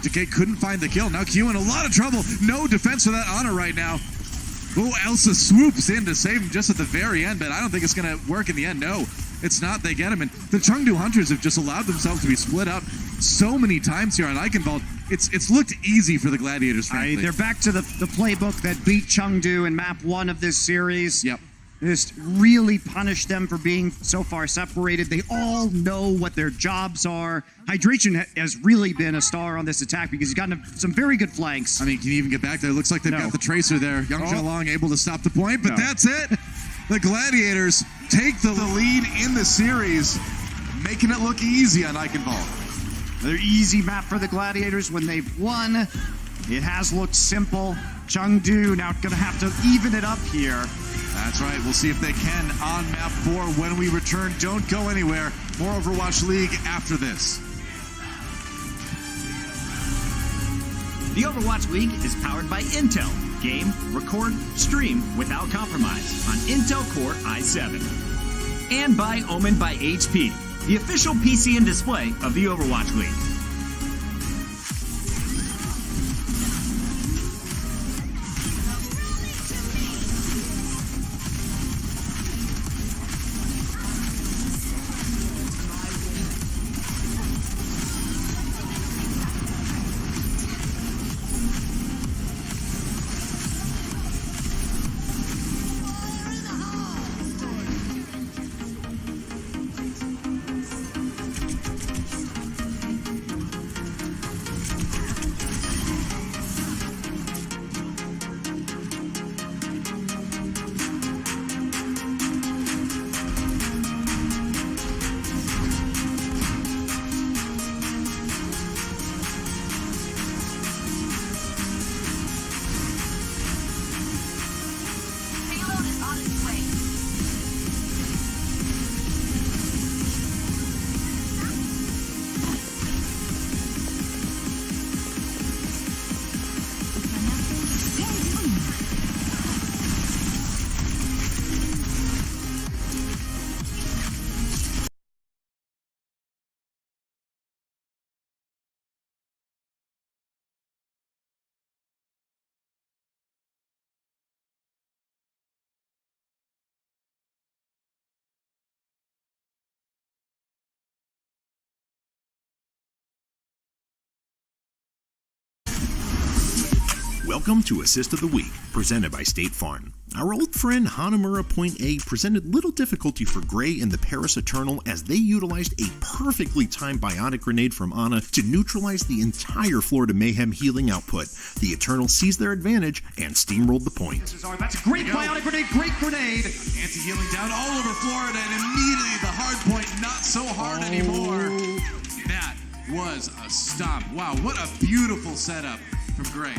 Decay couldn't find the kill. Now Q in a lot of trouble. No defense for that honor right now. Oh, Elsa swoops in to save him just at the very end, but I don't think it's going to work in the end. No, it's not. They get him. And the Chengdu Hunters have just allowed themselves to be split up so many times here on Eichenwald. It's looked easy for the Gladiators, frankly. They're back to the playbook that beat Chengdu in map 1 of this series. Yep. Just really punished them for being so far separated. They all know what their jobs are. Hydration has really been a star on this attack because he's gotten some very good flanks. I mean, can you even get back there? It looks like they've got the Tracer there. Yang Xiaolong able to stop the point, but that's it. The Gladiators take the lead in the series, making it look easy on Eichenwald. Another easy map for the Gladiators when they've won. It has looked simple. Chengdu now going to have to even it up here. That's right. We'll see if they can on map 4 when we return. Don't go anywhere. More Overwatch League after this. The Overwatch League is powered by Intel. Game, record, stream without compromise on Intel Core i7. And by Omen by HP, the official PC and display of the Overwatch League. Welcome to Assist of the Week, presented by State Farm. Our old friend Hanamura Point A presented little difficulty for Gray and the Paris Eternal as they utilized a perfectly timed bionic grenade from Ana to neutralize the entire Florida Mayhem healing output. The Eternal seized their advantage and steamrolled the point. That's a great bionic grenade, great grenade. Anti-healing down all over Florida, and immediately the hard point not so hard anymore. That was a stop. Wow, what a beautiful setup from Gray.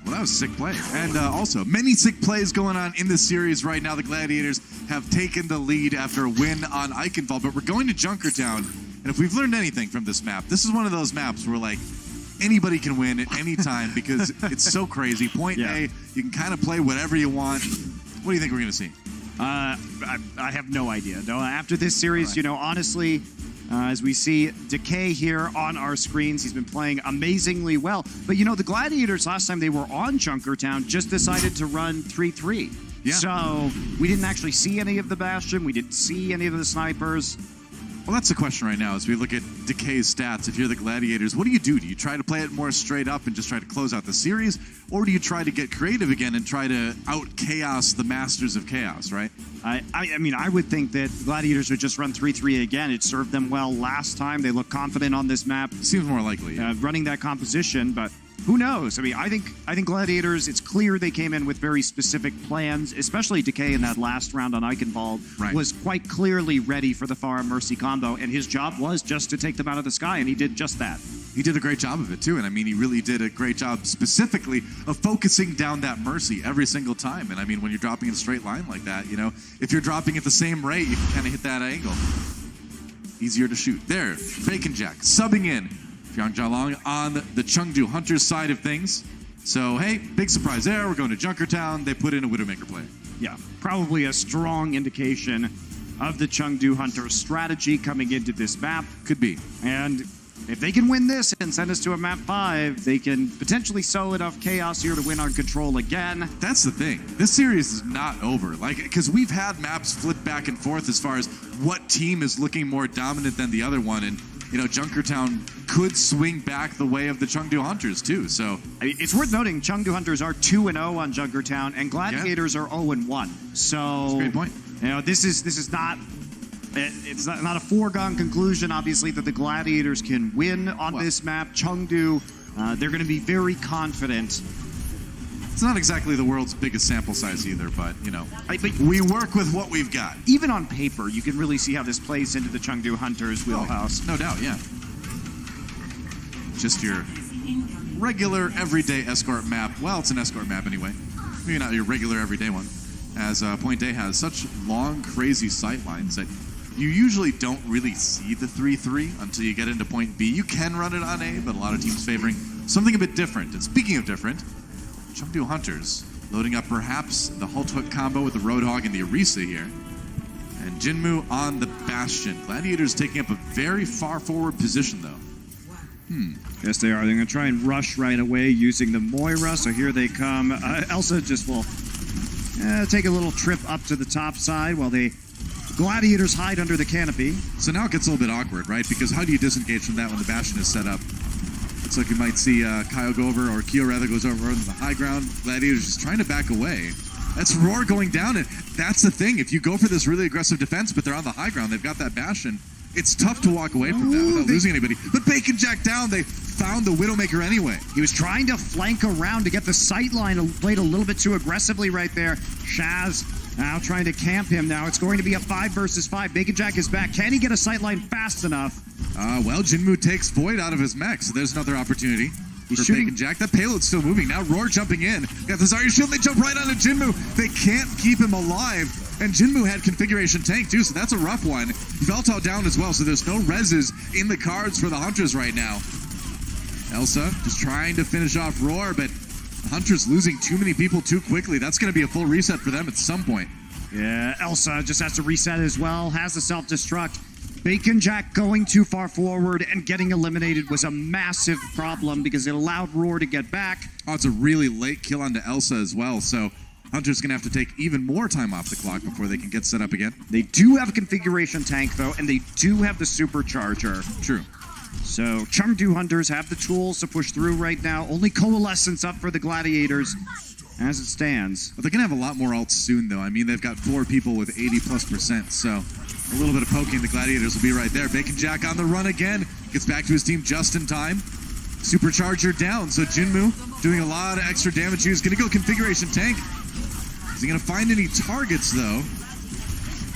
Well, that was a sick play. And also, many sick plays going on in this series right now. The Gladiators have taken the lead after a win on Eichenwald, but we're going to Junkertown. And if we've learned anything from this map, this is one of those maps where, like, anybody can win at any time because it's so crazy. Point A, you can kind of play whatever you want. What do you think we're going to see? I have no idea. No, after this series, honestly, as we see Decay here on our screens, he's been playing amazingly well. But, the Gladiators, last time they were on Junkertown, just decided to run 3-3. Yeah. So we didn't actually see any of the Bastion. We didn't see any of the snipers. Well, that's the question right now as we look at Decay's stats. If you're the Gladiators, what do you do? Do you try to play it more straight up and just try to close out the series? Or do you try to get creative again and try to out-chaos the Masters of Chaos, right? I mean, I would think that Gladiators would just run 3-3 again. It served them well last time. They look confident on this map. Seems more likely. Running that composition, but who knows? I mean, I think Gladiators, it's clear they came in with very specific plans, especially Decay in that last round on Eichenwald was quite clearly ready for the Pharah Mercy combo, and his job was just to take them out of the sky, and he did just that. He did a great job of it, too. And I mean, he really did a great job specifically of focusing down that Mercy every single time. And I mean, when you're dropping in a straight line like that, if you're dropping at the same rate, you can kind of hit that angle. Easier to shoot. There, Bacon Jack subbing in. Yang Jialong on the Chengdu Hunters side of things. So, hey, big surprise there. We're going to Junkertown. They put in a Widowmaker play. Yeah, probably a strong indication of the Chengdu Hunters strategy coming into this map. Could be. And if they can win this and send us to a map 5, they can potentially sow enough chaos here to win on Control again. That's the thing. This series is not over. Because we've had maps flip back and forth as far as what team is looking more dominant than the other one. And Junkertown could swing back the way of the Chengdu Hunters, too. So it's worth noting Chengdu Hunters are 2-0 on Junkertown, and Gladiators are 0-1. So that's a great point. This is not. It's not a foregone conclusion, obviously, that the Gladiators can win on this map. Chengdu, they're going to be very confident. It's not exactly the world's biggest sample size either, but, we work with what we've got. Even on paper, you can really see how this plays into the Chengdu Hunters' wheelhouse. No doubt, yeah. Just your regular, everyday escort map. Well, it's an escort map anyway. Maybe not your regular, everyday one. As Point A has such long, crazy sight lines that you usually don't really see the 3-3 until you get into Point B. You can run it on A, but a lot of teams favoring something a bit different. And speaking of different, Chengdu Hunters loading up perhaps the Halt Hook combo with the Roadhog and the Orisa here. And Jinmu on the Bastion. Gladiators taking up a very far forward position, though. Yes, they are. They're going to try and rush right away using the Moira. So here they come. Elsa just will take a little trip up to the top side while the Gladiators hide under the canopy. So now it gets a little bit awkward, right? Because how do you disengage from that when the Bastion is set up? Looks like you might see Kyle go over, or Kyo rather goes over on the high ground. Gladiators just trying to back away. That's Roar going down, and that's the thing. If you go for this really aggressive defense, but they're on the high ground, they've got that Bastion, it's tough to walk away from that without losing anybody. But Bacon Jack down, they found the Widowmaker anyway. He was trying to flank around to get the sight line, played a little bit too aggressively right there. Shaz now trying to camp him now. It's going to be a 5 versus 5. Bacon Jack is back. Can he get a sight line fast enough? Well, Jinmu takes Void out of his mech, so there's another opportunity for Bacon Jack. That payload's still moving. Now Roar jumping in. Got the Zarya shield. They jump right onto Jinmu. They can't keep him alive. And Jinmu had configuration tank too, so that's a rough one. Veltao down as well, so there's no reses in the cards for the Hunters right now. Elsa just trying to finish off Roar, but the Hunters losing too many people too quickly. That's going to be a full reset for them at some point. Yeah, Elsa just has to reset as well. Has the self-destruct. Bacon Jack going too far forward and getting eliminated was a massive problem because it allowed Roar to get back. Oh, it's a really late kill onto Elsa as well, so Hunter's going to have to take even more time off the clock before they can get set up again. They do have a configuration tank, though, and they do have the supercharger. True. So Chengdu Hunters have the tools to push through right now. Only Coalescence up for the Gladiators as it stands. But they're going to have a lot more ults soon, though. I mean, they've got 4 people with 80+%, so a little bit of poking. The Gladiators will be right there. Bacon Jack on the run again. Gets back to his team just in time. Supercharger down, so Jinmu doing a lot of extra damage. He's going to go configuration tank. Is he going to find any targets, though?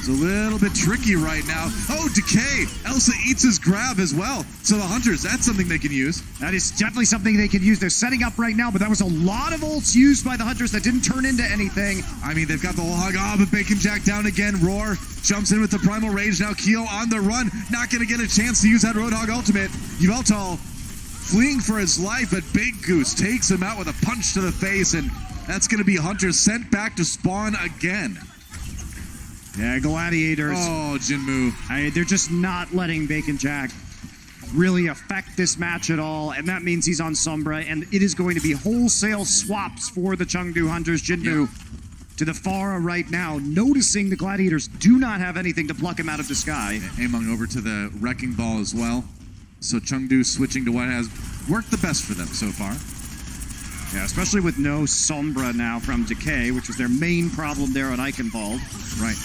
It's a little bit tricky right now. Oh, Decay! Elsa eats his grab as well. So the Hunters, that's something they can use. That is definitely something they can use. They're setting up right now, but that was a lot of ults used by the Hunters that didn't turn into anything. I mean, they've got the whole hog. Oh, but Bacon Jack down again. Roar jumps in with the Primal Rage. Now Keo on the run. Not going to get a chance to use that Roadhog ultimate. Yveltal fleeing for his life, but Big Goose takes him out with a punch to the face, and that's going to be Hunters sent back to spawn again. Yeah, Gladiators. Oh, Jinmu. They're just not letting Bacon Jack really affect this match at all, and that means he's on Sombra, and it is going to be wholesale swaps for the Chengdu Hunters. Jinmu to the Pharah right now, noticing the Gladiators do not have anything to pluck him out of the sky. Ameng over to the Wrecking Ball as well. So Chengdu switching to what has worked the best for them so far. Yeah, especially with no Sombra now from Decay, which was their main problem there on Eichenwald. Right.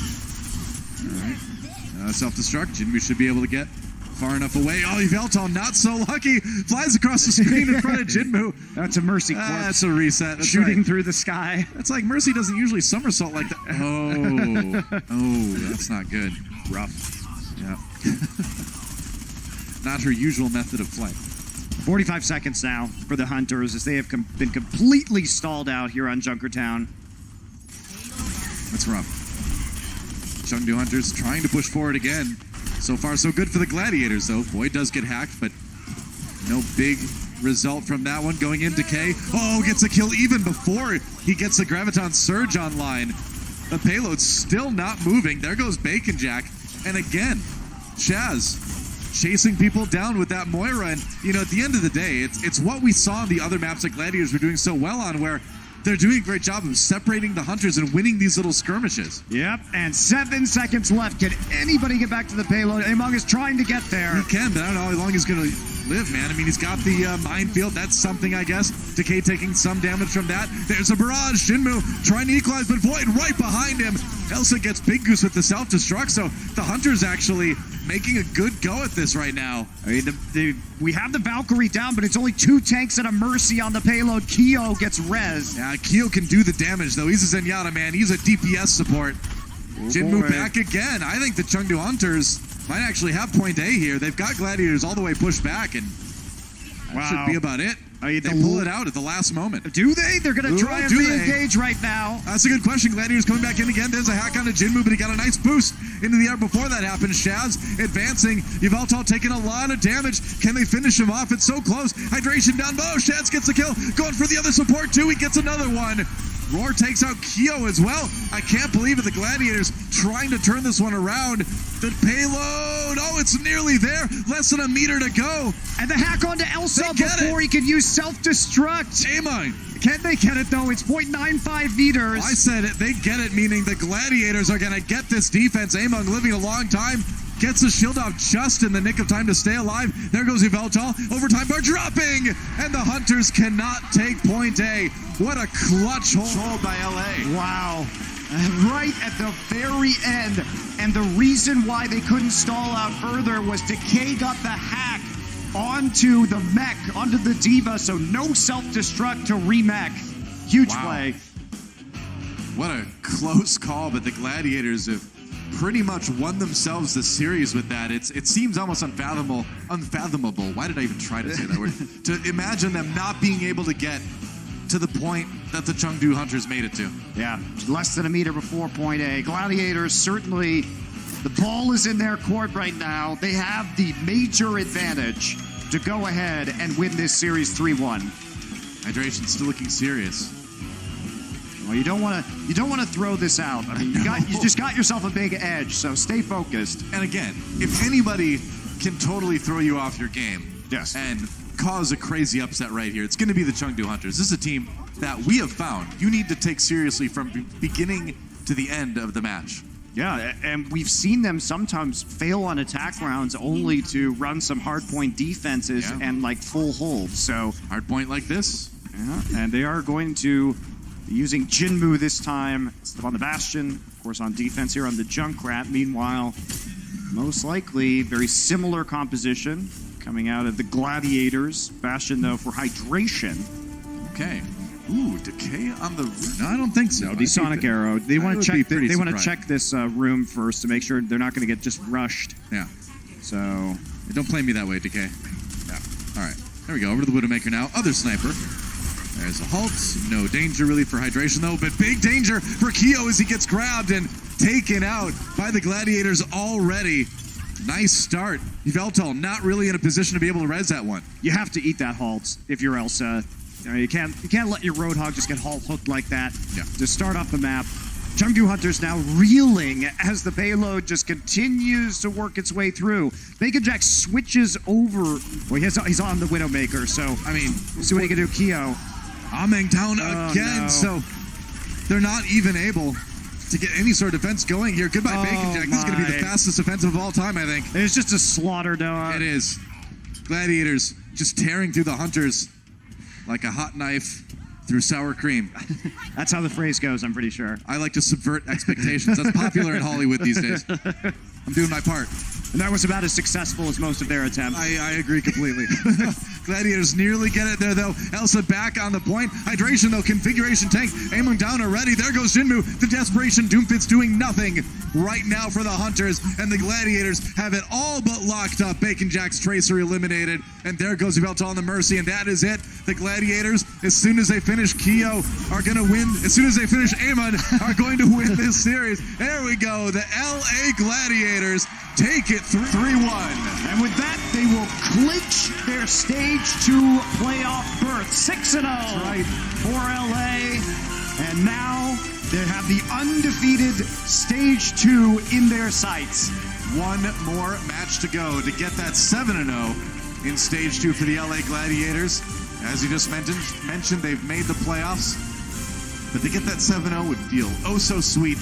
All right. Self-destruct. Jinmu should be able to get far enough away. Oh, Yveltal not so lucky. Flies across the screen in front of Jinmu. That's a Mercy corpse. That's a reset. That's shooting right. through the sky. That's like Mercy doesn't usually somersault like that. Oh, that's not good. Rough. Yeah. Not her usual method of flight. 45 seconds now for the Hunters as they have been completely stalled out here on Junkertown. That's rough. Chengdu Hunters trying to push forward again. So far, so good for the Gladiators, though. Boy does get hacked, but no big result from that one. Going in, Decay. Oh, gets a kill even before he gets the Graviton Surge online. The payload's still not moving. There goes Bacon Jack. And again, Chaz chasing people down with that Moira. And, you know, at the end of the day, it's what we saw on the other maps that Gladiators were doing so well on, where they're doing a great job of separating the Hunters and winning these little skirmishes. Yep, and 7 seconds left. Can anybody get back to the payload? Ameng is trying to get there. He can, but I don't know how long he's going to live, man. I mean, he's got the minefield. That's something, I guess. Decay taking some damage from that. There's a barrage. Jinmu trying to equalize, but Void right behind him. Elsa gets Big Goose with the self-destruct, so the Hunters actually making a good go at this right now. I mean, we have the Valkyrie down, but it's only 2 tanks and a Mercy on the payload. Keo gets res. Yeah, Keo can do the damage, though. He's a Zenyatta, man. He's a DPS support. Jinmu back again. I think the Chengdu Hunters might actually have point A here. They've got Gladiators all the way pushed back, and that should be about it. They pull it out at the last moment. Do they? They're going to try and re-engage right now. That's a good question. Gladiators coming back in again. There's a hack onto Jinmu, but he got a nice boost into the air before that happened. Shaz advancing. Yveltal taking a lot of damage. Can they finish him off? It's so close. Hydration down low. Shaz gets the kill. Going for the other support, too. He gets another one. Roar takes out Keo as well. I can't believe it. The Gladiators trying to turn this one around. The payload. Oh, it's nearly there. Less than a meter to go. And the hack onto Elsa before he could use self-destruct. Ameng. Can they get it, though? It's 0.95 meters. I said it. They get it, meaning the Gladiators are going to get this defense. Ameng living a long time. Gets the shield off just in the nick of time to stay alive. There goes Yveltal. Overtime bar dropping. And the Hunters cannot take point A. What a clutch hold by LA. Wow. Right at the very end. And the reason why they couldn't stall out further was Decay got the hack onto the mech, onto the Diva, so no self-destruct to remech. Huge play. What a close call, but the Gladiators have pretty much won themselves the series with that. It seems almost unfathomable. Why did I even try to say that word? To imagine them not being able to get to the point that the Chengdu Hunters made it to. Yeah, less than a meter before point A. Gladiators certainly, the ball is in their court right now. They have the major advantage to go ahead and win this series 3-1. Hydration's still looking serious. Well, you don't want to throw this out. I mean, you just got yourself a big edge, so stay focused. And again, if anybody can totally throw you off your game, yes, and cause a crazy upset right here, it's going to be the Chengdu Hunters. This is a team that we have found you need to take seriously from beginning to the end of the match. Yeah, and we've seen them sometimes fail on attack rounds only to run some hardpoint defenses and like full holds. So hardpoint like this. Yeah, and they are going to be using Jinmu this time instead of on the Bastion. Of course, on defense here on the Junkrat. Meanwhile, most likely very similar composition coming out of the Gladiators. Bastion though for hydration. Okay. Ooh, Decay on the roof. No, I don't think so. The Sonic Arrow. They want to check. They want to check this room first to make sure they're not going to get just rushed. Yeah. So don't play me that way, Decay. Yeah. All right. There we go. Over to the Widowmaker now. Other sniper. There's a halt. No danger really for hydration though, but big danger for Kyo as he gets grabbed and taken out by the Gladiators already. Nice start. Yveltal not really in a position to be able to res that one. You have to eat that halt if you're Elsa. You can't let your Roadhog just get halt hooked like that to start off the map. Chengdu Hunters now reeling as the payload just continues to work its way through. Bacon Jack switches over. Well, he's on the Widowmaker, so I mean, see what he can do. Kyo. Ameng down again, no. So they're not even able to get any sort of defense going here. Goodbye, Bacon Jack. This is going to be the fastest offensive of all time, I think. It's just a slaughter, Noah. It is. Gladiators just tearing through the Hunters like a hot knife through sour cream. That's how the phrase goes, I'm pretty sure. I like to subvert expectations. That's popular in Hollywood these days. I'm doing my part. And that was about as successful as most of their attempts. I agree completely. Gladiators nearly get it there, though. Elsa back on the point. Hydration, though. Configuration tank. Ameng down already. There goes Jinmu. The desperation. Doomfist doing nothing right now for the Hunters. And the Gladiators have it all but locked up. Bacon Jack's Tracer eliminated. And there goes Yveltal on the Mercy. And that is it. The Gladiators, as soon as they finish Kyo, are going to win. As soon as they finish Amon, are going to win this series. There we go. The LA Gladiators take it 3-1. And with that, they will clinch their Stage 2 playoff berth. 6-0 for LA. And now they have the undefeated Stage 2 in their sights. One more match to go to get that 7-0 in Stage 2 for the LA Gladiators. As you just mentioned, they've made the playoffs. But to get that 7-0 would feel oh so sweet.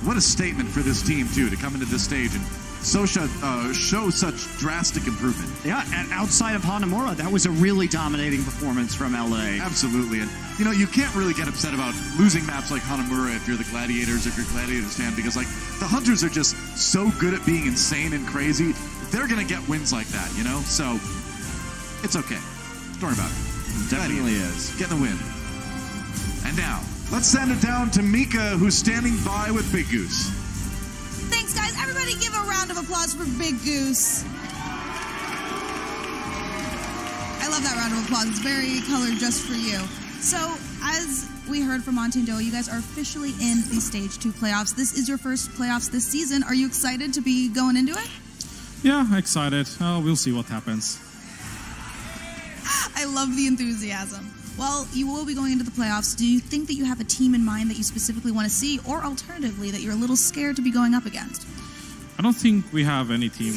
What a statement for this team, too, to come into this stage and show such drastic improvement. Yeah, and outside of Hanamura, that was a really dominating performance from LA. Absolutely. And, you know, you can't really get upset about losing maps like Hanamura if you're the Gladiators, if you're a Gladiators fan, because, like, the Hunters are just so good at being insane and crazy. They're going to get wins like that, you know? So, it's okay. Don't worry about it. Definitely is. Getting the win. And now, let's send it down to Mika, who's standing by with Big Goose. Thanks, guys. Everybody give a round of applause for Big Goose. I love that round of applause. It's very colored just for you. So, as we heard from Montindo, you guys are officially in the Stage 2 playoffs. This is your first playoffs this season. Are you excited to be going into it? Yeah, excited. We'll see what happens. I love the enthusiasm. Well, you will be going into the playoffs. Do you think that you have a team in mind that you specifically want to see, or alternatively, that you're a little scared to be going up against? I don't think we have any team